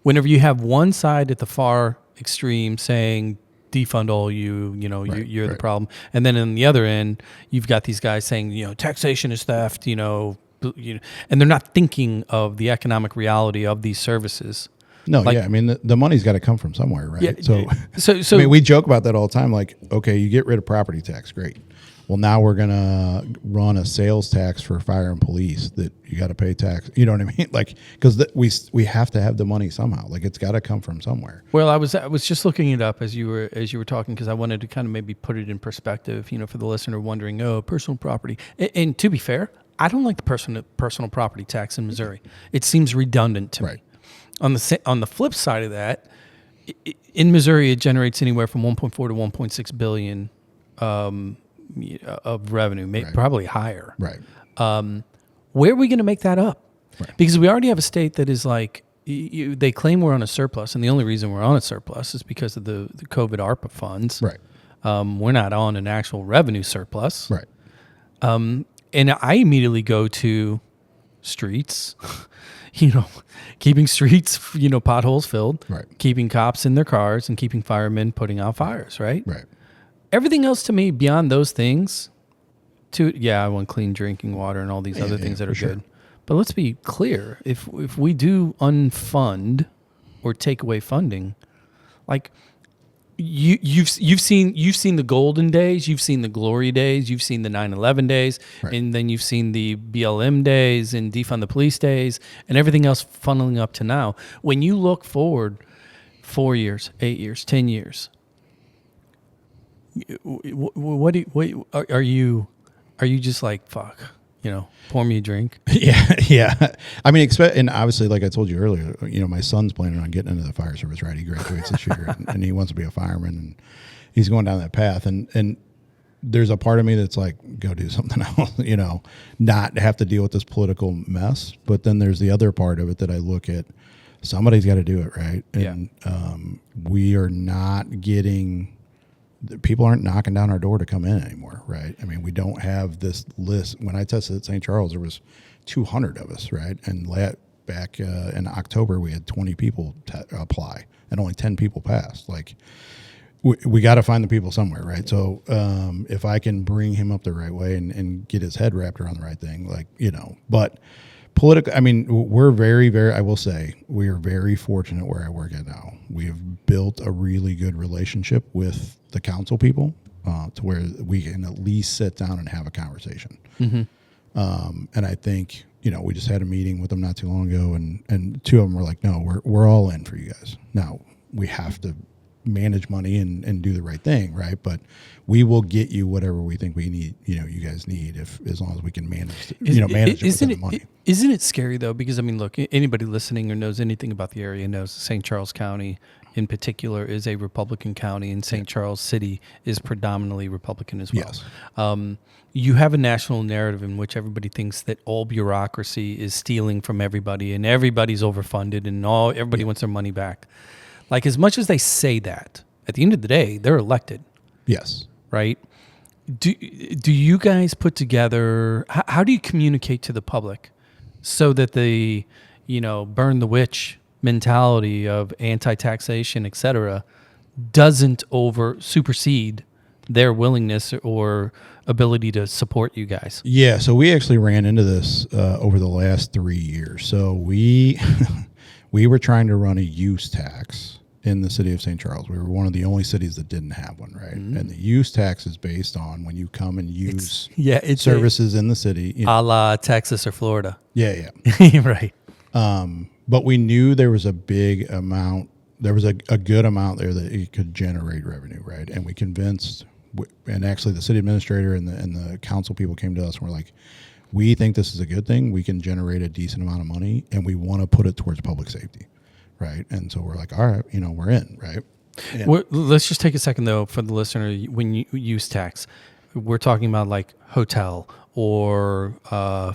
Whenever you have one side at the far extreme saying defund all you're the problem, and then on the other end you've got these guys saying taxation is theft, and they're not thinking of the economic reality of these services. No, the money's got to come from somewhere, right? Yeah, so we joke about that all the time. Like, okay, you get rid of property tax, great. Well, now we're gonna run a sales tax for fire and police that you got to pay tax. You know what I mean? Like, because we have to have the money somehow. Like, it's got to come from somewhere. Well, I was just looking it up as you were talking, because I wanted to kind of maybe put it in perspective, for the listener wondering, personal property. And to be fair, I don't like the personal property tax in Missouri. It seems redundant to me. On the flip side of that, in Missouri, it generates anywhere from 1.4 to 1.6 billion of revenue, probably higher. Right. Where are we going to make that up? Right. Because we already have a state that is like, they claim we're on a surplus, and the only reason we're on a surplus is because of the COVID ARPA funds. Right. We're not on an actual revenue surplus. Right. And I immediately go to streets. Keeping streets, potholes filled, right. Keeping cops in their cars, and keeping firemen putting out fires, right? Right. Everything else to me beyond those things, I want clean drinking water and all these other things that are good. But let's be clear: if we do unfund or take away funding, like you've seen the golden days, you've seen the glory days, you've seen the 9/11 days, and then you've seen the BLM days and defund the police days and everything else funneling up to now. When you look forward 4 years, 8 years, 10 years, what are you just like, fuck, pour me a drink? Yeah. I mean, and obviously, like I told you earlier, my son's planning on getting into the fire service, right? He graduates this year, and he wants to be a fireman, and he's going down that path. And there's a part of me that's like, go do something else, not have to deal with this political mess. But then there's the other part of it that I look at, somebody's got to do it, right? And we are not getting people aren't knocking down our door to come in anymore, right? I mean, we don't have this list. When I tested at St. Charles, there was 200 of us, right? And back in October, we had 20 people apply, and only 10 people passed. Like, we got to find the people somewhere, right? So if I can bring him up the right way and get his head wrapped around the right thing, like, but political, I mean, we're very, very, I will say, we are very fortunate where I work at now. We have built a really good relationship with the council people to where we can at least sit down and have a conversation. Mm-hmm. And I think, we just had a meeting with them not too long ago, and two of them were like, no, we're all in for you guys. Now, we have to manage money and do the right thing, right? But we will get you whatever we think we need, you guys need, as long as we can manage it within the money. Isn't it scary though? Because I mean, look, anybody listening or knows anything about the area knows St. Charles County in particular is a Republican county, and St. Charles City is predominantly Republican as well. Yes. You have a national narrative in which everybody thinks that all bureaucracy is stealing from everybody and everybody's overfunded and everybody wants their money back. Like, as much as they say that, at the end of the day, they're elected. Yes. Right? Do you guys put together, how do you communicate to the public so that the, burn the witch mentality of anti-taxation, et cetera, doesn't supersede their willingness or ability to support you guys? Yeah, so we actually ran into this over the last 3 years. So we were trying to run a use tax in the city of St. Charles. We were one of the only cities that didn't have one, right? Mm-hmm. And the use tax is based on when you come and use services in the city. A la Texas or Florida. Yeah. Right. But we knew there was a big amount, there was a good amount there that it could generate revenue, right? And we convinced, and actually the city administrator and the council people came to us and were like, we think this is a good thing. We can generate a decent amount of money, and we want to put it towards public safety, right? And so we're like, all right, we're in, right? Let's just take a second, though, for the listener. When you use tax, we're talking about like hotel or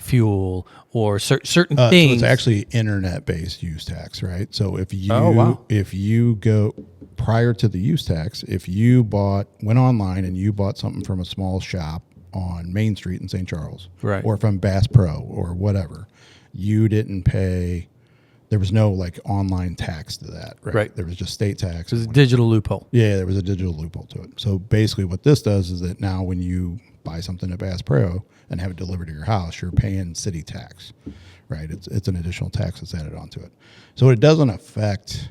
fuel or certain things. So it's actually internet-based use tax, right? So if you go prior to the use tax, if you went online and you bought something from a small shop on Main Street in St. Charles, right, or from Bass Pro or whatever, you didn't pay. There was no like online tax to that, right? There was just state tax. There's a digital loophole. Yeah, there was a digital loophole to it. So basically what this does is that now when you buy something at Bass Pro and have it delivered to your house, you're paying city tax, right? It's an additional tax that's added onto it. So it doesn't affect,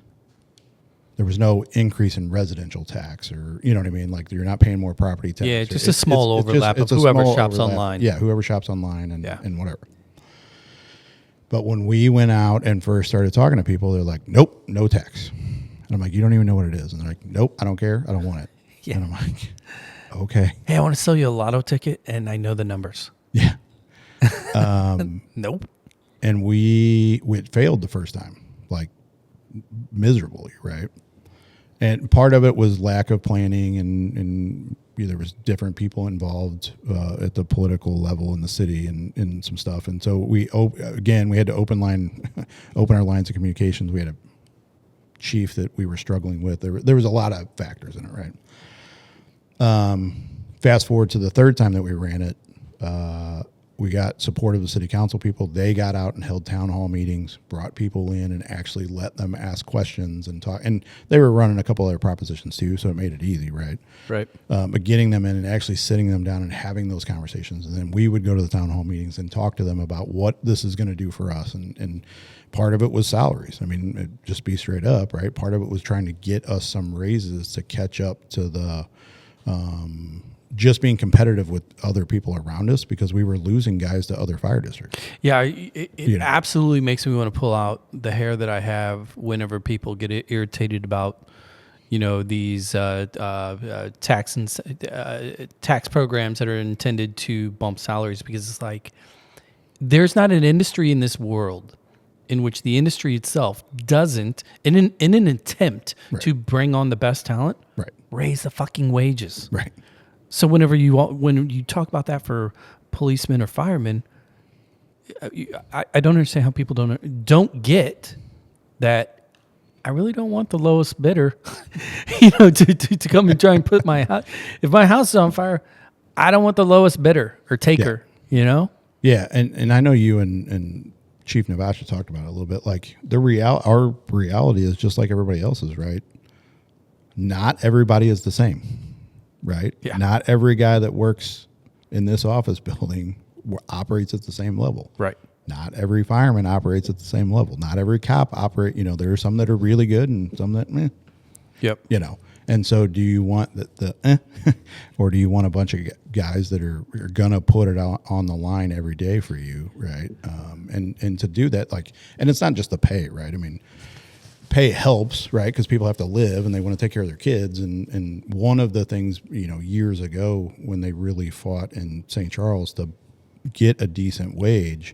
there was no increase in residential tax, or, you know what I mean? Like, you're not paying more property tax. Yeah, just a small overlap of whoever shops online. Yeah, whoever shops online and whatever. But when we went out and first started talking to people, they're like, nope, no tax. And I'm like, you don't even know what it is. And they're like, nope, I don't care. I don't want it. Yeah. And I'm like, okay. Hey, I want to sell you a lotto ticket, and I know the numbers. Yeah. Nope. And we failed the first time, like miserably, right? And part of it was lack of planning, and there was different people involved at the political level in the city and some stuff. And so we had to open our lines of communications. We had a chief that we were struggling with. There was a lot of factors in it, right? Fast forward to the third time that we ran it, we got support of the city council people. They got out and held town hall meetings, brought people in and actually let them ask questions and talk. And they were running a couple other propositions too, so it made it easy, right? Right. But getting them in and actually sitting them down and having those conversations. And then we would go to the town hall meetings and talk to them about what this is going to do for us. And part of it was salaries. I mean, just be straight up, right? Part of it was trying to get us some raises to catch up to the just being competitive with other people around us, because we were losing guys to other fire districts. Yeah, it absolutely makes me want to pull out the hair that I have whenever people get irritated about, these tax programs that are intended to bump salaries, because it's like, there's not an industry in this world in which the industry itself doesn't, in an attempt to bring on the best talent, raise the fucking wages. Right. So when you talk about that for policemen or firemen, I don't understand how people don't get that I really don't want the lowest bidder, to come and try and put my house. If my house is on fire, I don't want the lowest bidder or taker, Yeah. And I know you and Chief Navasha talked about it a little bit. Like our reality is just like everybody else's, right? Not everybody is the same, right? Yeah. Not every guy that works in this office building operates at the same level. Right. Not every fireman operates at the same level. Not every cop there are some that are really good and some that, Yep. And so do you want or do you want a bunch of guys that are going to put it on the line every day for you, right? And to do that, and it's not just the pay, right? I mean, pay helps, right? Because people have to live and they want to take care of their kids. And one of the things, years ago when they really fought in St. Charles to get a decent wage,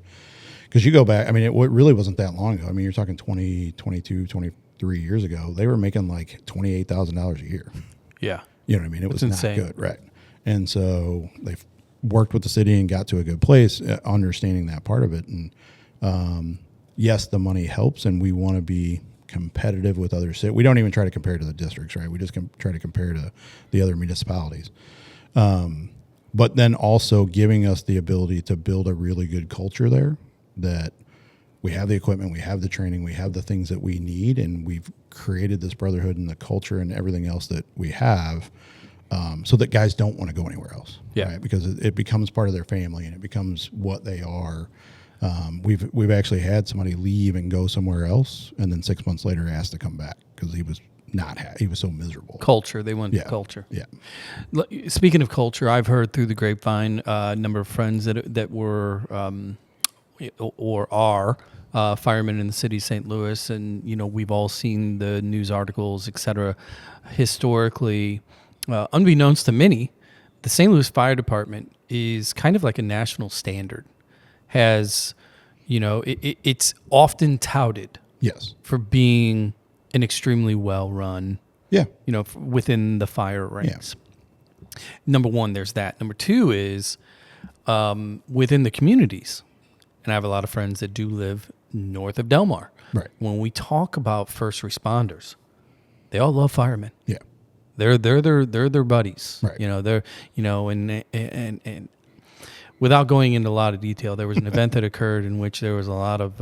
because you go back, I mean, it really wasn't that long ago. I mean, you're talking 20, 22, 23 years ago. They were making like $28,000 a year. Yeah. You know what I mean? It was insane. Not good, right? And so they've worked with the city and got to a good place, understanding that part of it. And yes, the money helps, and we want to be competitive with other cities. We don't even try to compare to the districts, right? We just try to compare to the other municipalities. But then also giving us the ability to build a really good culture there, that we have the equipment, we have the training, we have the things that we need, and we've created this brotherhood and the culture and everything else that we have, so that guys don't want to go anywhere else, right? Because it becomes part of their family and it becomes what they are. We've actually had somebody leave and go somewhere else, and then 6 months later asked to come back because he was he was so miserable. Culture. They went to culture. Yeah. Speaking of culture, I've heard through the grapevine a number of friends that were or are firemen in the city of St. Louis, and we've all seen the news articles, etc. Historically, unbeknownst to many, the St. Louis Fire Department is kind of like a national standard. Has it's often touted for being an extremely well run within the fire ranks. Number one, there's that. Number two is within the communities. And I have a lot of friends that do live north of Delmar. Right. When we talk about first responders, they all love firemen. Yeah. They're their buddies. Right. And without going into a lot of detail, there was an event that occurred in which there was a lot of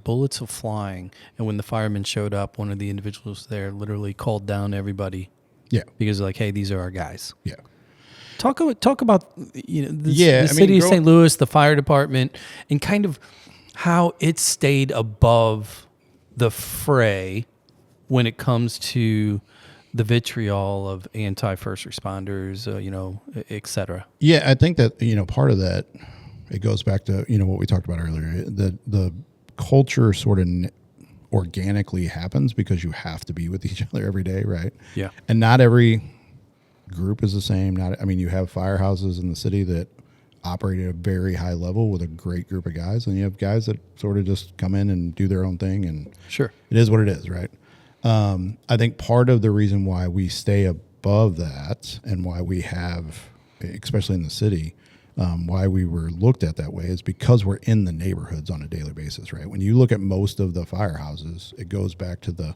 bullets were flying, and when the firemen showed up, one of the individuals there literally called down everybody. Yeah. Because hey, these are our guys. Yeah. Talk about the city of St. Louis, the fire department, and kind of how it stayed above the fray when it comes to the vitriol of anti-first responders, et cetera. Yeah, I think that part of that, it goes back to what we talked about earlier. The culture sort of organically happens because you have to be with each other every day, right? Yeah, and not every group is the same. You have firehouses in the city that operate at a very high level with a great group of guys, and you have guys that sort of just come in and do their own thing, and sure, it is what it is, right? I think part of the reason why we stay above that and why we have, especially in the city, why we were looked at that way is because we're in the neighborhoods on a daily basis, right? When you look at most of the firehouses, it goes back to the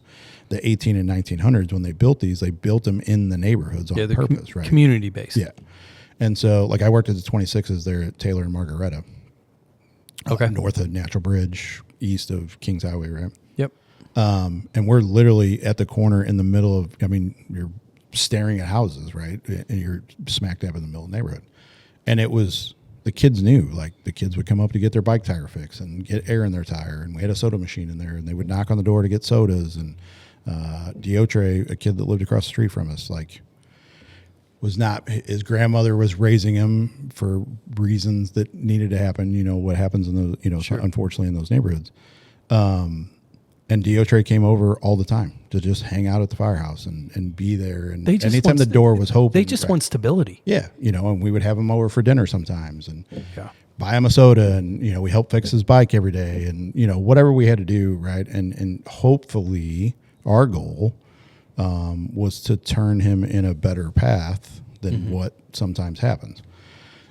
18 and 1900s when they built these. They built them in the neighborhoods on purpose, right? Community based. Yeah. And so, I worked at the 26s there at Taylor and Margaretta. Okay. North of Natural Bridge, east of Kings Highway, right? Yep. And we're literally at the corner in the middle of, you're staring at houses, right? And you're smack dab in the middle of the neighborhood. And it was, the kids knew, the kids would come up to get their bike tire fixed and get air in their tire. And we had a soda machine in there, and they would knock on the door to get sodas. And Diotre, a kid that lived across the street from us, was not, his grandmother was raising him for reasons that needed to happen. What happens in those, Sure. unfortunately in those neighborhoods. And Diotre came over all the time to just hang out at the firehouse and be there. And anytime the door was open, they just want stability. Yeah. And we would have him over for dinner sometimes and buy him a soda. And, we help fix his bike every day and, whatever we had to do. Right. And hopefully our goal was to turn him in a better path than what sometimes happens.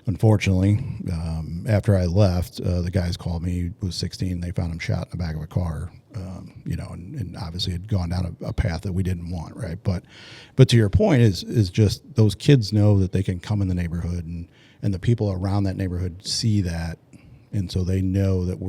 unfortunately, after I left, the guys called me. He was 16. They found him shot in the back of a car. And obviously had gone down a path that we didn't want, right? But to your point is just those kids know that they can come in the neighborhood, and the people around that neighborhood see that, and so they know that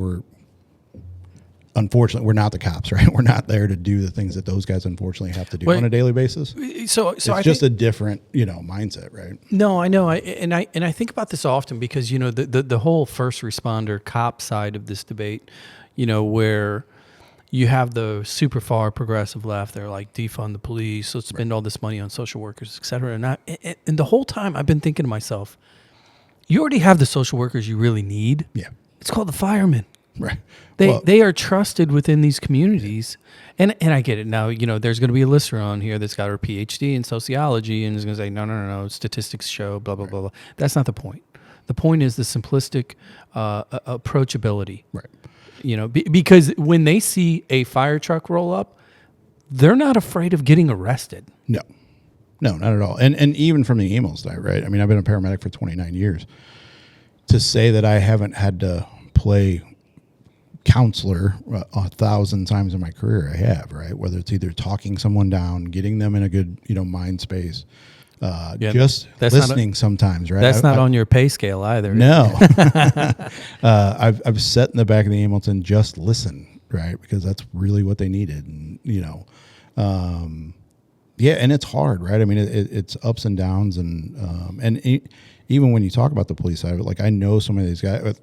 unfortunately, we're not the cops, right? We're not there to do the things that those guys unfortunately have to do on a daily basis. So it's just a different, mindset, right? No, I know. I think about this often because, the whole first responder cop side of this debate, where you have the super far progressive left. They're like, defund the police. Let's spend all this money on social workers, et cetera. And the whole time I've been thinking to myself, you already have the social workers you really need. Yeah. It's called the firemen. Right. They are trusted within these communities. And I get it. Now, there's going to be a listener on here that's got her PhD in sociology and is going to say, no, statistics show, blah, blah, blah, blah. That's not the point. The point is the simplistic approachability. Right. Because when they see a fire truck roll up, they're not afraid of getting arrested. No, not at all. And even from the email side, right? I mean, I've been a paramedic for 29 years. To say that I haven't had to play counselor 1,000 times in my career, I have, right? Whether it's either talking someone down, getting them in a good, mind space, just listening sometimes, right? That's not on your pay scale either. No. I've sat in the back of the ambulance and just listened, right? Because that's really what they needed. And, and it's hard, right? I mean, it's ups and downs. Even when you talk about the police side of it, like I know some of these guys,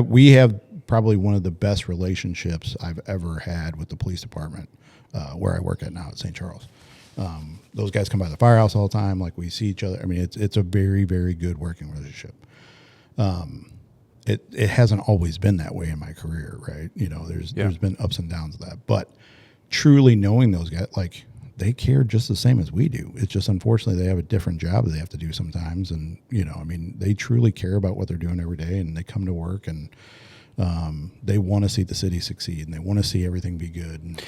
we have probably one of the best relationships I've ever had with the police department where I work at now at St. Charles. Those guys come by the firehouse all the time. Like we see each other. I mean, it's a very, very good working relationship. It hasn't always been that way in my career, right? There's been ups and downs of that, but truly knowing those guys, like they care just the same as we do. It's just, unfortunately, they have a different job that they have to do sometimes. And, they truly care about what they're doing every day, and they come to work and, they want to see the city succeed, and they want to see everything be good. And,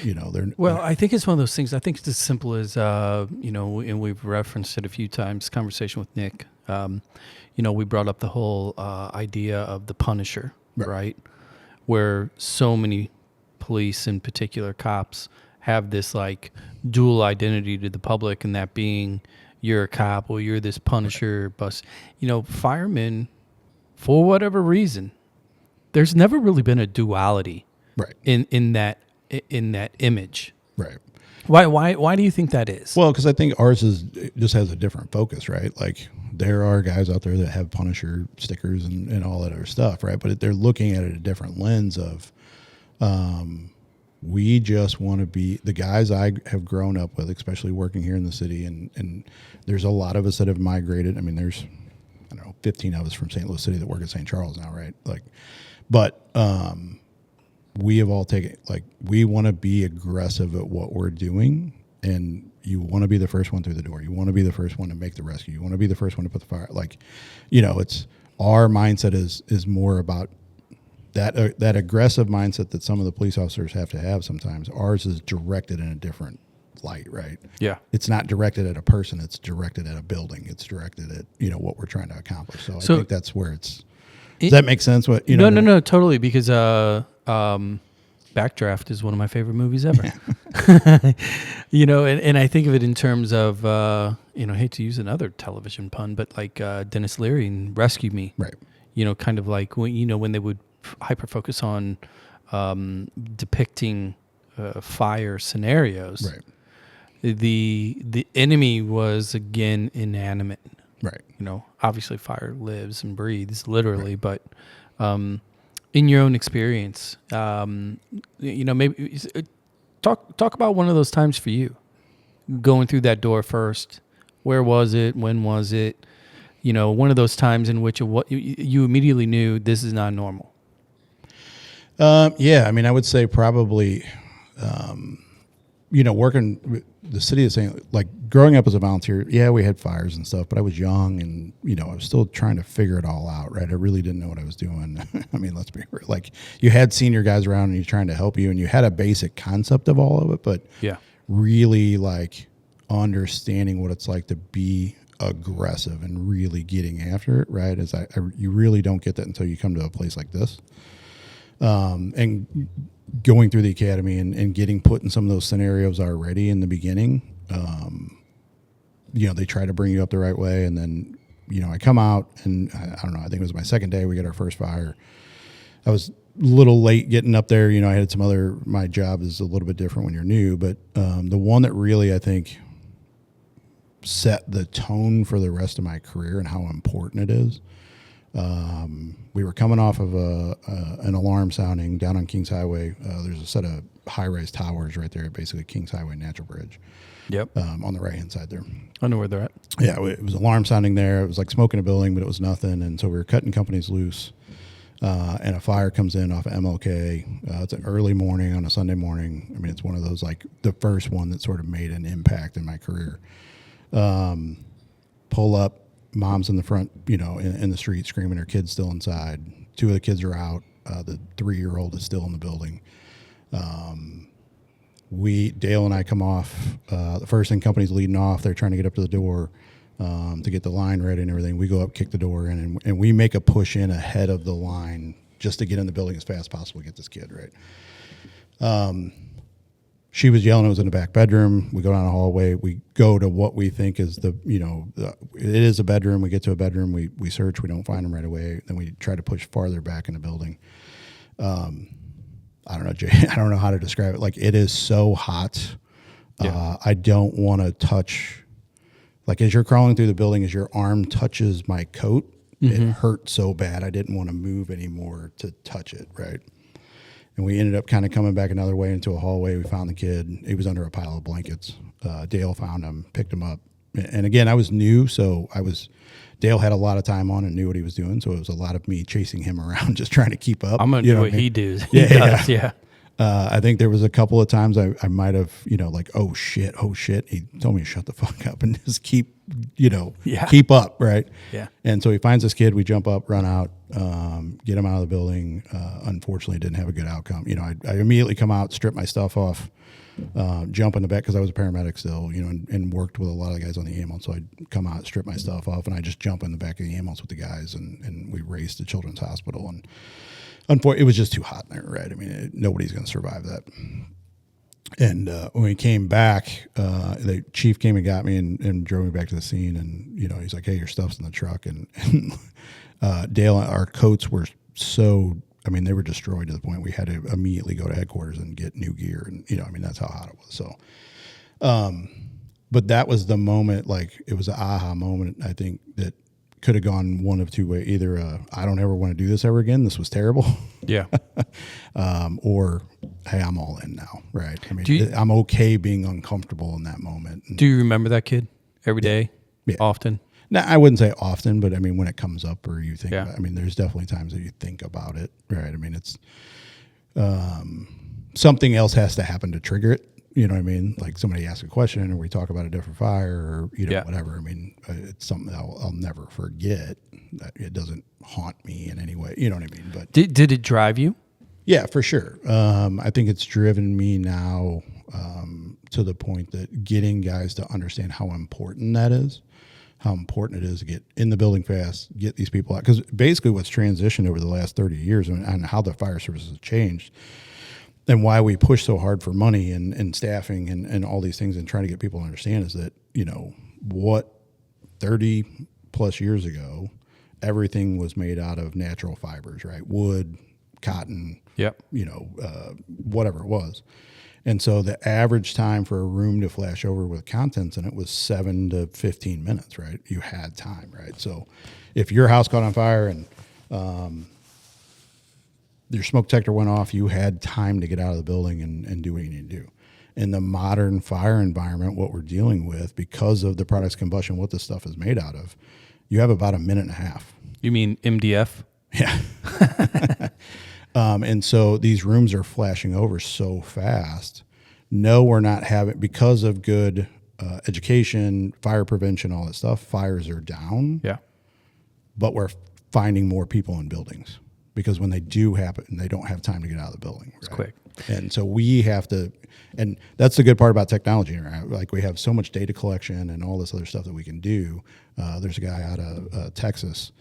I think it's one of those things. I think it's as simple as, and we've referenced it a few times, conversation with Nick. We brought up the whole idea of the Punisher, right? Where so many police, in particular cops, have this like dual identity to the public, and that being you're a cop or you're this Punisher. But, firemen, for whatever reason, there's never really been a duality, right, in that image, right? Why do you think that is? Well, because I think ours just has a different focus, right? Like there are guys out there that have Punisher stickers and all that other stuff, right? But they're looking at it a different lens of, we just want to be the guys I have grown up with, especially working here in the city, and there's a lot of us that have migrated. I mean, there's 15 of us from St. Louis City that work at St. Charles now, right? But we have all taken, we want to be aggressive at what we're doing, and you want to be the first one through the door. You want to be the first one to make the rescue. You want to be the first one to put the fire. It's our mindset is more about that aggressive mindset that some of the police officers have to have sometimes. Ours is directed in a different light, right? Yeah. It's not directed at a person. It's directed at a building. It's directed at, what we're trying to accomplish. So I think that's where does that make sense? No, totally. Because Backdraft is one of my favorite movies ever. And I think of it in terms of, I hate to use another television pun, but like Dennis Leary in Rescue Me. Right. Kind of like when they would hyper focus on depicting fire scenarios. Right. The enemy was again inanimate. Right. Obviously fire lives and breathes literally, right. But in your own experience, maybe talk about one of those times for you, going through that door first. Where was it? When was it? One of those times in which you immediately knew this is not normal. Yeah, I mean, I would say probably, working with the city of St. Growing up as a volunteer, yeah, we had fires and stuff, but I was young and, I was still trying to figure it all out, right? I really didn't know what I was doing. I mean, let's be real. You had senior guys around and you're trying to help you, and you had a basic concept of all of it, but yeah, really understanding what it's like to be aggressive and really getting after it, right? You really don't get that until you come to a place like this. And going through the academy and getting put in some of those scenarios already in the beginning, they try to bring you up the right way. And then, I come out and I don't know, I think it was my second day, we got our first fire. I was a little late getting up there. I had my job is a little bit different when you're new, but the one that really, I think, set the tone for the rest of my career and how important it is. We were coming off of an alarm sounding down on Kings Highway. There's a set of high-rise towers right there at basically Kings Highway Natural Bridge. Yep. On the right-hand side there. I know where they're at. Yeah, it was alarm sounding there. It was like smoke in a building, but it was nothing. And so we were cutting companies loose. And a fire comes in off of MLK. It's an early morning on a Sunday morning. I mean, it's one of those, like the first one that sort of made an impact in my career. Pull up, mom's in the front, in the street screaming, her kid's still inside. 2 of the kids are out. The 3-year-old is still in the building. Dale and I come off. The first thing, company's leading off. They're trying to get up to the door to get the line ready and everything. We go up, kick the door in, and we make a push in ahead of the line just to get in the building as fast as possible to get this kid, right? She was yelling. It was in the back bedroom. We go down the hallway. We go to what we think is it is a bedroom. We get to a bedroom. We search. We don't find them right away. Then we try to push farther back in the building. I don't know, Jay. I don't know how to describe it. Like, it is so hot. Yeah. I don't want to touch. Like, as you're crawling through the building, as your arm touches my coat, it hurt so bad. I didn't want to move anymore to touch it, right? And we ended up kind of coming back another way into a hallway. We found the kid. He was under a pile of blankets. Dale found him, picked him up. And again, I was new, so Dale had a lot of time on and knew what he was doing, so it was a lot of me chasing him around, just trying to keep up. I'm going to do what he does. Yeah. I think there was a couple of times I might have, like, oh shit. He told me to shut the fuck up and just keep up, right? Yeah. And so he finds this kid. We jump up, run out, get him out of the building. Unfortunately, didn't have a good outcome. I immediately come out, strip my stuff off, jump in the back because I was a paramedic still, and worked with a lot of the guys on the ambulance. So I'd come out, strip my stuff off, and I just jump in the back of the ambulance with the guys, and we raced to Children's Hospital. And unfortunately, it was just too hot there, right? I mean, nobody's going to survive that. And when we came back, the chief came and got me and drove me back to the scene. And, he's like, hey, your stuff's in the truck. And Dale, our coats were they were destroyed to the point we had to immediately go to headquarters and get new gear. And, that's how hot it was. So, but that was the moment, like, it was an aha moment, I think, that could have gone one of two ways. Either I don't ever want to do this ever again. This was terrible. Yeah. Or, hey, I'm all in now, right? I mean, I'm okay being uncomfortable in that moment. Do you remember that kid every day? Yeah. Often? No, I wouldn't say often, but I mean, when it comes up or you think yeah. about it, I mean, there's definitely times that you think about it, right? I mean, it's something else has to happen to trigger it. You know what I mean? Like somebody asks a question or we talk about a different fire or, whatever. I mean, it's something that I'll never forget. It doesn't haunt me in any way. You know what I mean? But did it drive you? Yeah, for sure. I think it's driven me now to the point that getting guys to understand how important that is, how important it is to get in the building fast, get these people out. Because basically what's transitioned over the last 30 years and how the fire service has changed and why we push so hard for money and staffing and all these things and trying to get people to understand is that, what 30 plus years ago, everything was made out of natural fibers, right? Wood, cotton, yep. Whatever it was. And so the average time for a room to flash over with contents in it was 7 to 15 minutes, right? You had time, right? So if your house caught on fire and your smoke detector went off, you had time to get out of the building and do what you need to do. In the modern fire environment, what we're dealing with, because of the product's combustion, what this stuff is made out of, you have about a minute and a half. You mean MDF? Yeah. And so these rooms are flashing over so fast. No, we're not having, because of good education, fire prevention, all that stuff, fires are down. Yeah. But we're finding more people in buildings because when they do happen, they don't have time to get out of the building. It's quick. And so we have to, and that's the good part about technology, right? Like we have so much data collection and all this other stuff that we can do. There's a guy out of Texas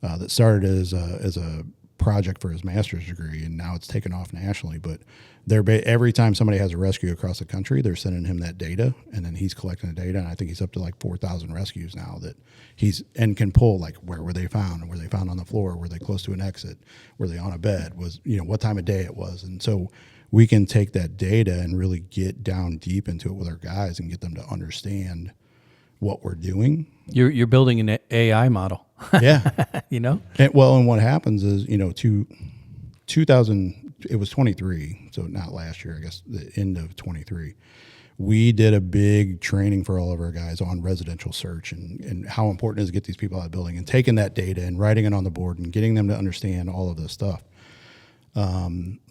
that started as a project for his master's degree, and now it's taken off nationally. But every time somebody has a rescue across the country, they're sending him that data, and then he's collecting the data. And I think he's up to like 4,000 rescues now that and can pull, like, where were they found? Were they found on the floor? Were they close to an exit? Were they on a bed? Was, what time of day it was? And so we can take that data and really get down deep into it with our guys and get them to understand what we're doing. You're building an AI model. Yeah. And what happens is, 2000, it was 23, so not last year, I guess the end of 23. We did a big training for all of our guys on residential search and how important it is to get these people out of the building, and taking that data and writing it on the board and getting them to understand all of this stuff.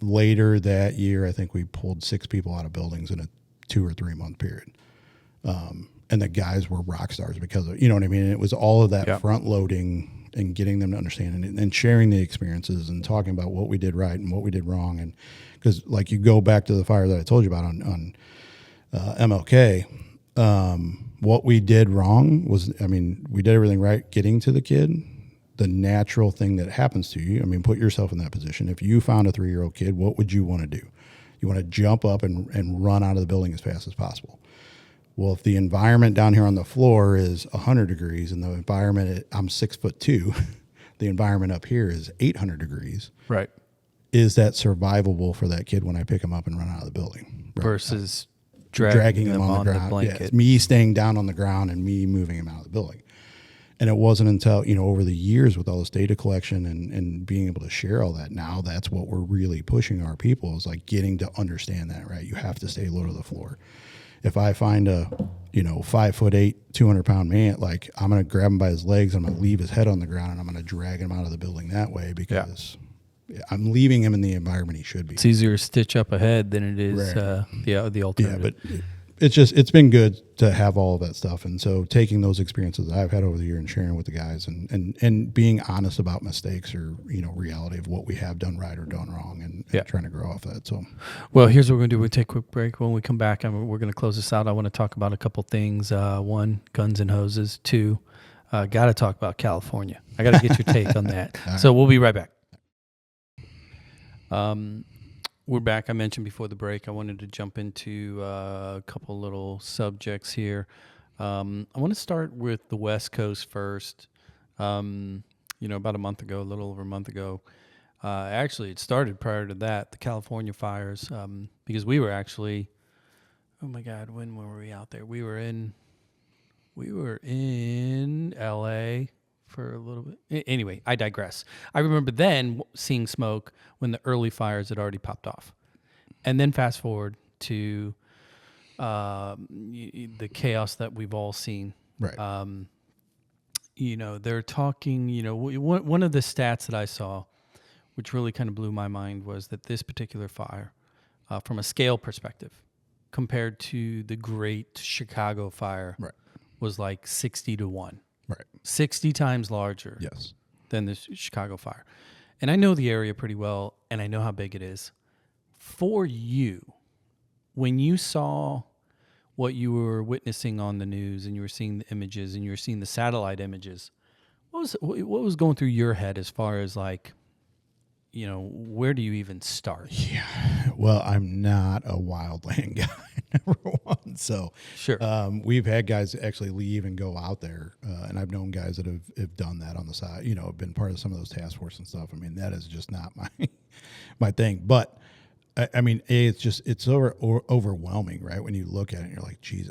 Later that year, I think we pulled 6 people out of buildings in a 2 or 3 month period. And the guys were rock stars because of, you know what I mean? And it was all of that front loading and getting them to understand and sharing the experiences and talking about what we did right and what we did wrong. And because, like, you go back to the fire that I told you about on MLK, what we did wrong was, we did everything right getting to the kid. The natural thing that happens to you, put yourself in that position. If you found a 3-year-old kid, what would you want to do? You want to jump up and run out of the building as fast as possible. Well, if the environment down here on the floor is 100 degrees and the environment, I'm 6'2", the environment up here is 800 degrees. Right. Is that survivable for that kid when I pick him up and run out of the building? Right. Versus dragging him on the ground. The blanket. It's me staying down on the ground and me moving him out of the building. And it wasn't until, over the years with all this data collection and being able to share all that, now that's what we're really pushing our people, is like getting to understand that, right? You have to stay low to the floor. If I find a, 5'8", 200-pound man, like, I'm going to grab him by his legs, I'm going to leave his head on the ground, and I'm going to drag him out of the building that way, because I'm leaving him in the environment he should be. It's easier to stitch up a head than it is the alternative. Yeah, but it's been good to have all of that stuff. And so taking those experiences that I've had over the year and sharing with the guys and being honest about mistakes or, reality of what we have done right or done wrong and trying to grow off that. So, well, here's what we're going to do. We'll take a quick break. When we come back, we're going to close this out. I want to talk about a couple things. 1, guns and hoses. 2, got to talk about California. I got to get your take on that. So we'll be right back. We're back. I mentioned before the break, I wanted to jump into a couple little subjects here. I want to start with the West Coast first. About a month ago, a little over a month ago, actually it started prior to that, the California fires, because we were actually, oh my God, when were we out there? We were in LA for a little bit. Anyway, I digress. I remember then seeing smoke when the early fires had already popped off. And then fast forward to the chaos that we've all seen. right. They're talking, one of the stats that I saw, which really kind of blew my mind, was that this particular fire, from a scale perspective, compared to the Great Chicago Fire, was like 60-1. Right. 60 times larger than the Chicago Fire. And I know the area pretty well, and I know how big it is. For you, when you saw what you were witnessing on the news and you were seeing the images and you were seeing the satellite images, what was going through your head as far as, like, where do you even start? Yeah. Well, I'm not a wildland guy, number one. So sure. We've had guys actually leave and go out there. And I've known guys that have done that on the side, have been part of some of those task force and stuff. That is just not my thing. But it's overwhelming, right? When you look at it and you're like, geez,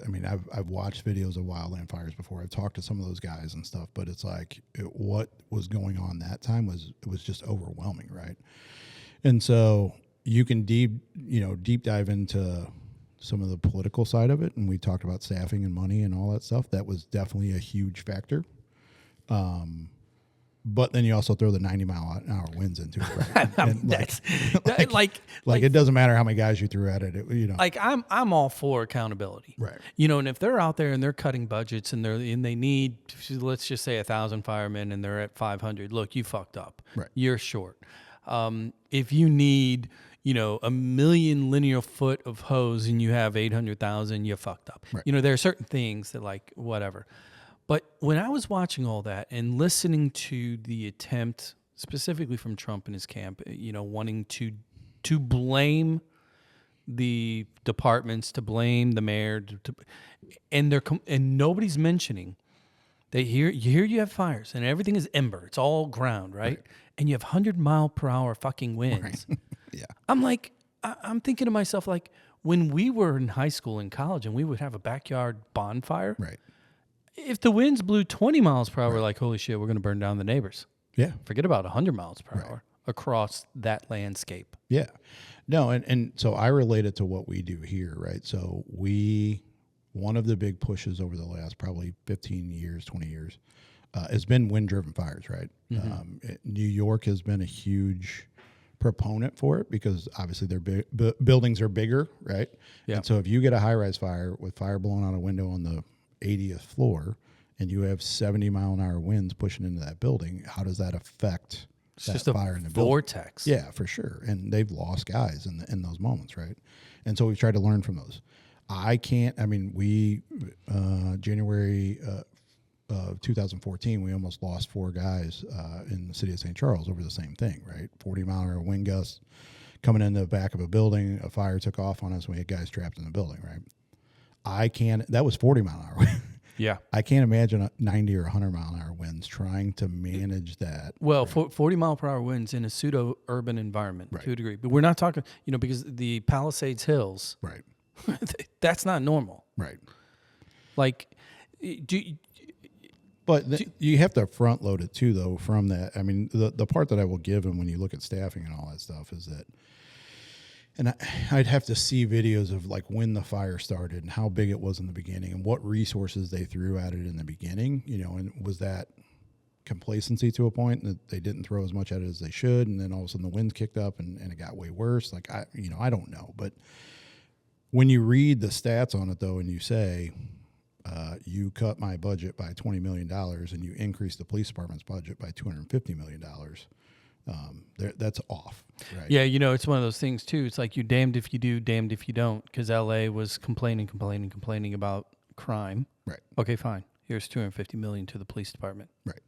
I've watched videos of wildland fires before. I've talked to some of those guys and stuff, but it's like what was going on that time was just overwhelming, right? And so you can deep dive into some of the political side of it. And we talked about staffing and money and all that stuff. That was definitely a huge factor. But then you also throw the 90-mile-an-hour winds into it, right? And like it doesn't matter how many guys you threw at it. Like I'm all for accountability, right? And if they're out there and they're cutting budgets and they need, let's just say 1,000 firemen and they're at 500, look, you fucked up. Right. You're short. If you need, a million linear foot of hose and you have 800,000, you fucked up. Right. There are certain things that like, whatever. But when I was watching all that and listening to the attempt, specifically from Trump and his camp, wanting to blame the departments, to blame the mayor, and nobody's mentioning that here you have fires and everything is ember, it's all ground, right? And you have 100-mile-per-hour fucking winds. Right. Yeah. I'm like, I'm thinking to myself, like, when we were in high school and college and we would have a backyard bonfire, Right. If the winds blew 20 miles per hour, we're like, holy shit, we're going to burn down the neighbors. Yeah. Forget about 100 miles per hour across that landscape. Yeah. No, and so I relate it to what we do here, right? So one of the big pushes over the last probably 15 years, 20 years, has been wind-driven fires, right? Mm-hmm. New York has been a huge proponent for it because obviously their buildings are bigger, right? Yeah. And so if you get a high-rise fire with fire blowing out a window on the 80th floor and you have 70-mile-an-hour winds pushing into that building, how does that affect it's that just fire a in the vortex. building? Yeah, for sure. And they've lost guys in those moments, right? And so we've tried to learn from those. January of 2014, we almost lost 4 guys in the city of St. Charles over the same thing, right? 40-mile-an-hour wind gusts coming in the back of a building. A fire took off on us. We had guys trapped in the building, right? That was 40-mile-an-hour. Yeah. I can't imagine a 90 or 100-mile-an-hour winds trying to manage that. Well, 40-mile-per-hour winds in a pseudo-urban environment to a degree. But we're not talking, because the Palisades Hills, right? That's not normal. Right. Like, you have to front load it too, though, from that. I mean, the part that I will give them when you look at staffing and all that stuff is that, and I'd have to see videos of like when the fire started and how big it was in the beginning and what resources they threw at it in the beginning, and was that complacency to a point that they didn't throw as much at it as they should, and then all of a sudden the winds kicked up and it got way worse. Like, I don't know. But when you read the stats on it, though, and you say, you cut my budget by $20 million and you increase the police department's budget by $250 million, that's off, right? Yeah, it's one of those things, too. It's like you're damned if you do, damned if you don't, because L.A. was complaining about crime. Right. Okay, fine. Here's $250 million to the police department. Right.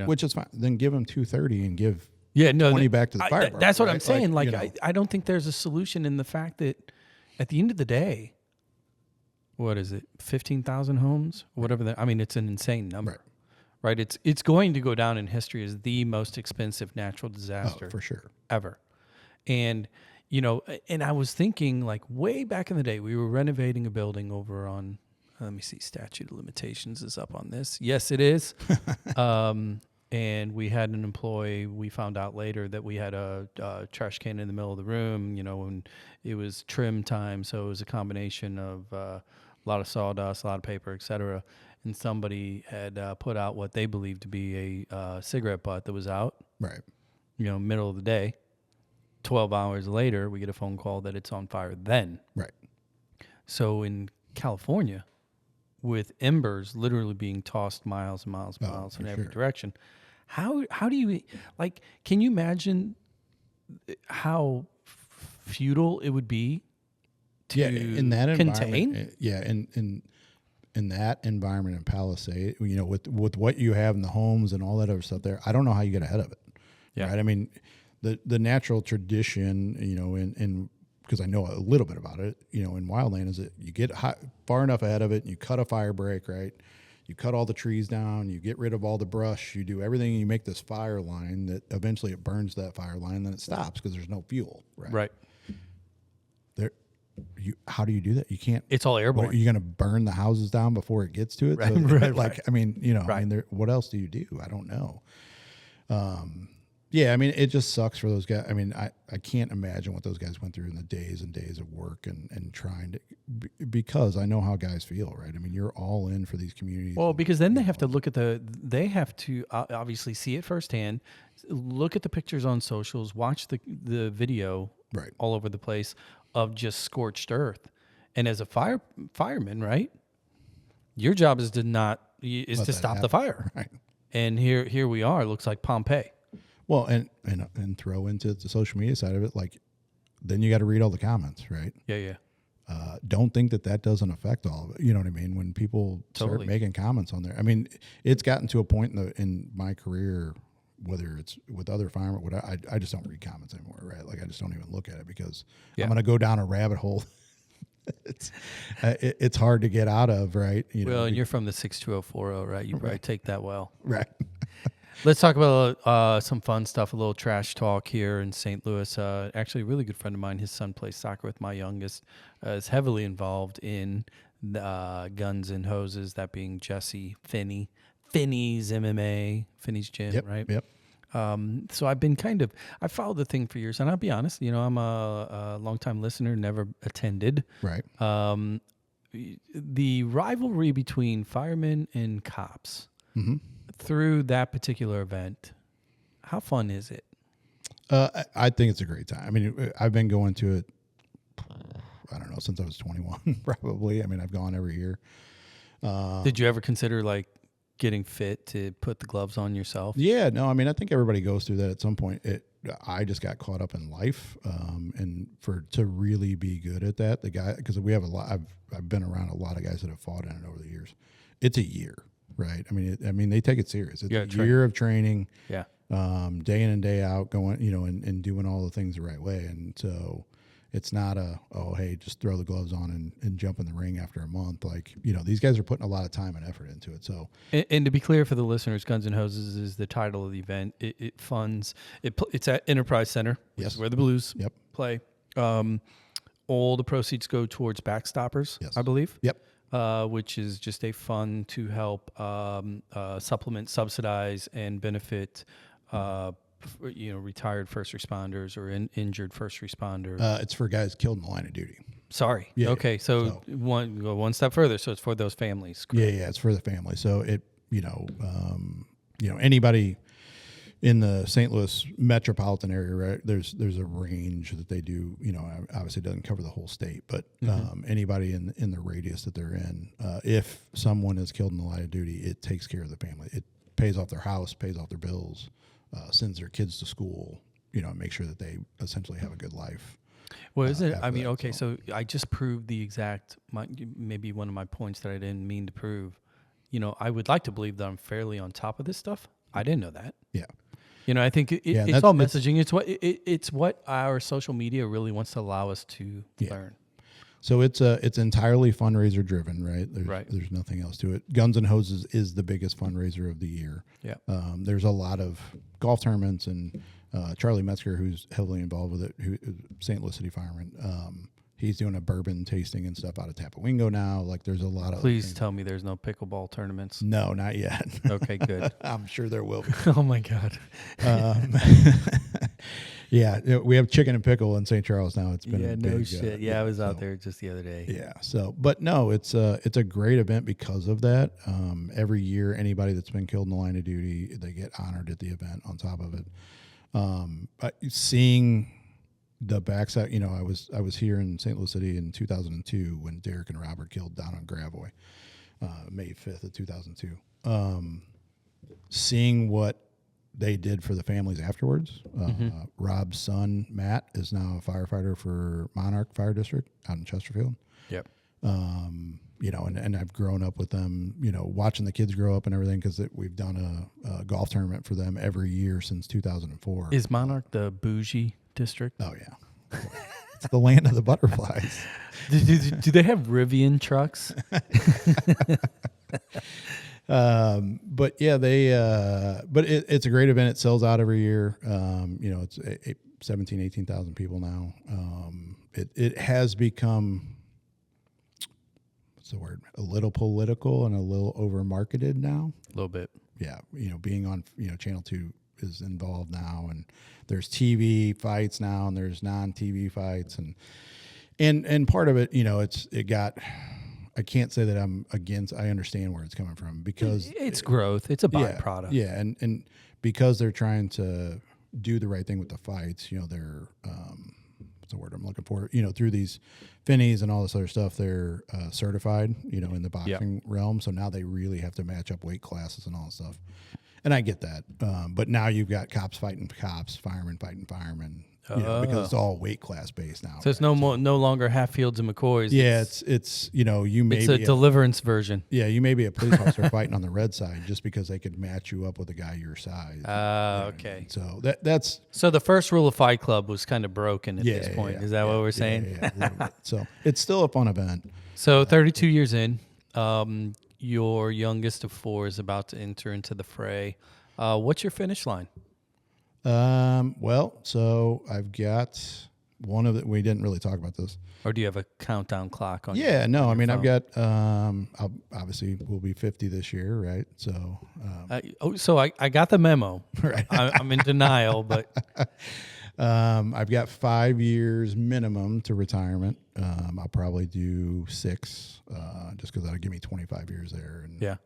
Which is fine. Then give them $230 and give 20 back to the fire department. That's what I'm saying. I don't think there's a solution in the fact that at the end of the day, what is it, 15,000 homes? Whatever it's an insane number. Right? It's going to go down in history as the most expensive natural disaster for sure ever. And, and I was thinking, like, way back in the day, we were renovating a building over on, let me see, statute of limitations is up on this. Yes, it is. And we had an employee, we found out later that we had a trash can in the middle of the room, when it was trim time. So it was a combination of a lot of sawdust, a lot of paper, et cetera. And somebody had put out what they believed to be a cigarette butt that was out. Right. Middle of the day. 12 hours later, we get a phone call that it's on fire then. Right. So in California, with embers literally being tossed miles and miles and miles in every direction, how do you, like, can you imagine how futile it would be to in that contain? In that environment in Palisade, with what you have in the homes and all that other stuff there, I don't know how you get ahead of it. Yeah. Right. I mean, the natural tradition, in because I know a little bit about it, in wildland, is that you get far enough ahead of it and you cut a fire break, right? You cut all the trees down, you get rid of all the brush, you do everything, and you make this fire line that eventually it burns that fire line, and then it stops because there's no fuel, right? Right. How do you do that? You can't. It's all airborne. Are you going to burn the houses down before it gets to it? Right, So, right. I mean, what else do you do? I don't know. Yeah, I mean, it just sucks for those guys. I mean, I can't imagine what those guys went through in the days and days of work and trying to, because I know how guys feel, right? I mean, you're all in for these communities. Well, because then they have to look at they have to obviously see it firsthand, look at the pictures on socials, watch the video right all over the place of just scorched earth. And as a fireman, right, your job is to stop the fire. Right. And here we are. It looks like Pompeii. Well, and throw into the social media side of it, like then you got to read all the comments, right? Yeah. Don't think that doesn't affect all of it. You know what I mean? When people start making comments on there, I mean, it's gotten to a point in my career, whether it's with other firemen, I just don't read comments anymore, right? Like I just don't even look at it because I'm going to go down a rabbit hole. It's hard to get out of, right? And you're from the 62040, right? You probably take that well. Right. Let's talk about some fun stuff, a little trash talk here in St. Louis. Actually, a really good friend of mine, his son plays soccer with my youngest, is heavily involved in guns and hoses, that being Jesse Finney's MMA, Finney's gym, right? Yep. So I've been I followed the thing for years, and I'll be honest, I'm a longtime listener, never attended. Right. The rivalry between firemen and cops. Mm-hmm. Through that particular event, how fun is it? I think it's a great time. I mean, I've been going to it, I don't know, since I was 21, probably. I mean, I've gone every year. Did you ever consider getting fit to put the gloves on yourself? Yeah, no, I mean, I think everybody goes through that at some point. I just got caught up in life, and to really be good at that, because we have a lot. I've been around a lot of guys that have fought in it over the years. It's a year. Right. I mean, they take it serious. It's a year of training. Yeah. Day in and day out, going, and doing all the things the right way. And so it's not hey, just throw the gloves on and jump in the ring after a month. These guys are putting a lot of time and effort into it. So, and to be clear for the listeners, Guns and Hoses is the title of the event. It funds. It's at Enterprise Center, which is where the Blues play. All the proceeds go towards Backstoppers, I believe. Yep. Which is just a fund to help supplement, subsidize, and benefit, retired first responders or injured first responders. It's for guys killed in the line of duty. Sorry. Yeah. Okay. So go one step further. So it's for those families. Correct? Yeah. It's for the family. So anybody in the St. Louis metropolitan area, right? There's a range that they do. Obviously it doesn't cover the whole state, but anybody in the radius that they're in, if someone is killed in the line of duty, it takes care of the family. It pays off their house, pays off their bills, sends their kids to school. Make sure that they essentially have a good life. Well, isn't it? I mean, okay. So I just proved the exact, maybe one of my points that I didn't mean to prove. I would like to believe that I'm fairly on top of this stuff. I didn't know that. Yeah. I think it's all messaging. It's what our social media really wants to allow us to learn. So it's entirely fundraiser driven, right? There's nothing else to it. Guns and Hoses is the biggest fundraiser of the year. Yeah. There's a lot of golf tournaments, and Charlie Metzger, who's heavily involved with it, who St. Louis City fireman. He's doing a bourbon tasting and stuff out of Tapawingo now. There's a lot of. Please tell me there's no pickleball tournaments. No, not yet. Okay, good. I'm sure there will be. Oh my God. Yeah, we have chicken and pickle in St. Charles now. It's been no shit. I was out there just the other day. Yeah. So, but no, it's a great event because of that. Every year, anybody that's been killed in the line of duty, they get honored at the event. On top of it, seeing the backside, I was here in St. Louis City in 2002 when Derek and Robert killed down on Gravois, May 5th of 2002. Seeing what they did for the families afterwards. Rob's son, Matt, is now a firefighter for Monarch Fire District out in Chesterfield. Yep. And I've grown up with them, watching the kids grow up and everything, because we've done a golf tournament for them every year since 2004. Is Monarch the bougie district? Oh, yeah. It's the land of the butterflies. Do they have Rivian trucks? But yeah, it's a great event. It sells out every year. It's 17,000, 18,000 people now. It has become, what's the word? A little political and a little over marketed now. A little bit. Yeah. Being on, Channel 2 is involved now, and there's TV fights now, and there's non-TV fights, and part of it, I can't say that I'm against. I understand where it's coming from, because it's growth. It's a byproduct. Yeah, and because they're trying to do the right thing with the fights, they're what's the word I'm looking for? Through these Finneys and all this other stuff, they're certified, in the boxing realm. So now they really have to match up weight classes and all this stuff. And I get that, but now you've got cops fighting cops, firemen fighting firemen. because it's all weight class based now. So it's no longer Hatfields and McCoys. Yeah, it's you may it's be a deliverance version. Yeah, you may be a police officer fighting on the red side just because they could match you up with a guy your size. Okay. So that's so the first rule of Fight Club was kind of broken at this point. Is that what we're saying? Yeah. So it's still a fun event. So 32 years in, your youngest of 4 is about to enter into the fray. What's your finish line? Well, so I've got one of the, we didn't really talk about this. Or do you have a countdown clock on? Yeah, no, I mean, phone? I've got, I'll obviously we'll be 50 this year, right? So, so I got the memo. Right. I'm in denial, but I've got 5 years minimum to retirement. I'll probably do 6, just because that'll give me 25 years there. And, yeah.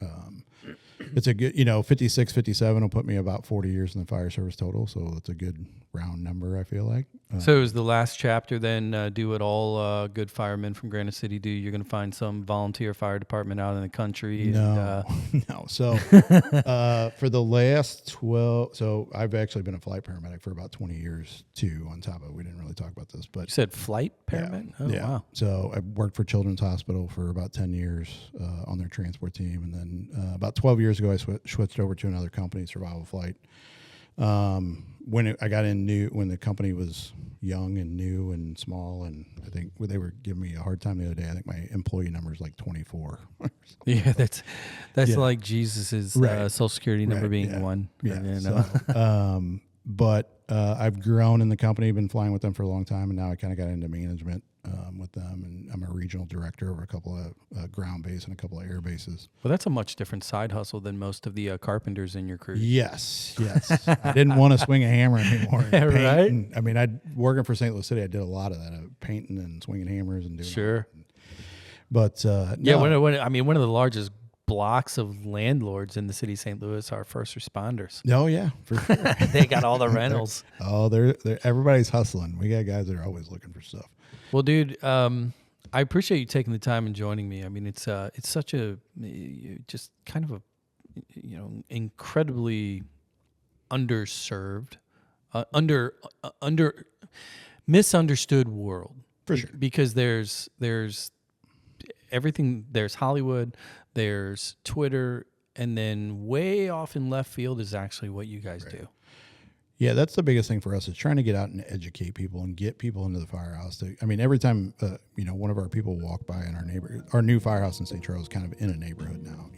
It's a good, 56, 57 will put me about 40 years in the fire service total. So it's a good round number, I feel like. So is the last chapter then do what all good firemen from Granite City do? You're going to find some volunteer fire department out in the country? No, no. So for the last 12, so I've actually been a flight paramedic for about 20 years too, on top of it. We didn't really talk about this, but. You said flight paramedic? Yeah, wow. So I worked for Children's Hospital for about 10 years on their transport team. And then about 12 years ago, I switched over to another company, Survival Flight. I got in when the company was young and new and small, and I think they were giving me a hard time the other day. I think my employee number is like 24. Yeah, that's like Jesus's social security number being 1. Yeah. So, but I've grown in the company, been flying with them for a long time, and now I kind of got into management with them, and I'm a regional director over a couple of ground base and a couple of air bases. Well, that's a much different side hustle than most of the carpenters in your crew. Yes. I didn't want to swing a hammer anymore. Right? I mean, working for St. Louis City, I did a lot of that, painting and swinging hammers and doing Sure. But yeah, one of the largest blocks of landlords in the city of St. Louis are first responders. Oh yeah, for sure. They got all the rentals. they're everybody's hustling. We got guys that are always looking for stuff. Well, dude, I appreciate you taking the time and joining me. I mean, it's such a just kind of a incredibly underserved, misunderstood world. For sure. Because there's everything. There's Hollywood, there's Twitter, and then way off in left field is actually what you guys do. Yeah, that's the biggest thing for us is trying to get out and educate people and get people into the firehouse. Every time one of our people walk by in our neighborhood, our new firehouse in St. Charles is kind of in a neighborhood now,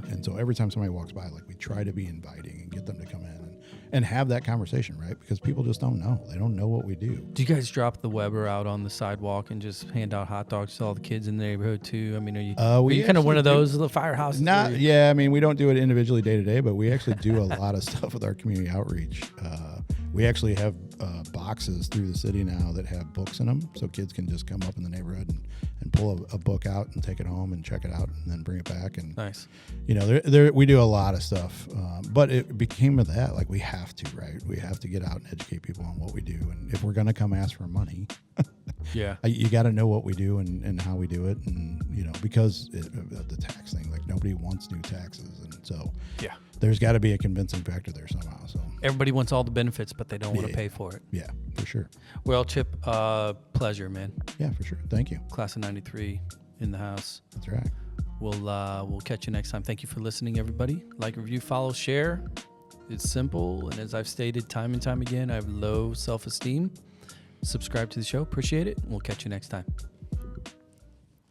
and so every time somebody walks by, like we try to be inviting and get them to come in and have that conversation, right? Because people just don't know. They don't know what we do. Do you guys drop the Weber out on the sidewalk and just hand out hot dogs to all the kids in the neighborhood too? I mean, are you kind of one of those little firehouses? Yeah. I mean, we don't do it individually day to day, but we actually do a lot of stuff with our community outreach. We actually have boxes through the city now that have books in them, so kids can just come up in the neighborhood and pull a book out and take it home and check it out and then bring it back. And nice. We do a lot of stuff, but it became of that. Like we have to, right? We have to get out and educate people on what we do, and if we're gonna come ask for money, you got to know what we do and how we do it, and because of the tax thing, like nobody wants new taxes, and so there's got to be a convincing factor there somehow. So everybody wants all the benefits, but they don't want to pay for it. Yeah, for sure. Well, Chip, pleasure, man. Yeah, for sure. Thank you. Class of '93 in the house. That's right. We'll catch you next time. Thank you for listening, everybody. Like, review, follow, share. It's simple, and as I've stated time and time again, I have low self-esteem. Subscribe to the show. Appreciate it. We'll catch you next time.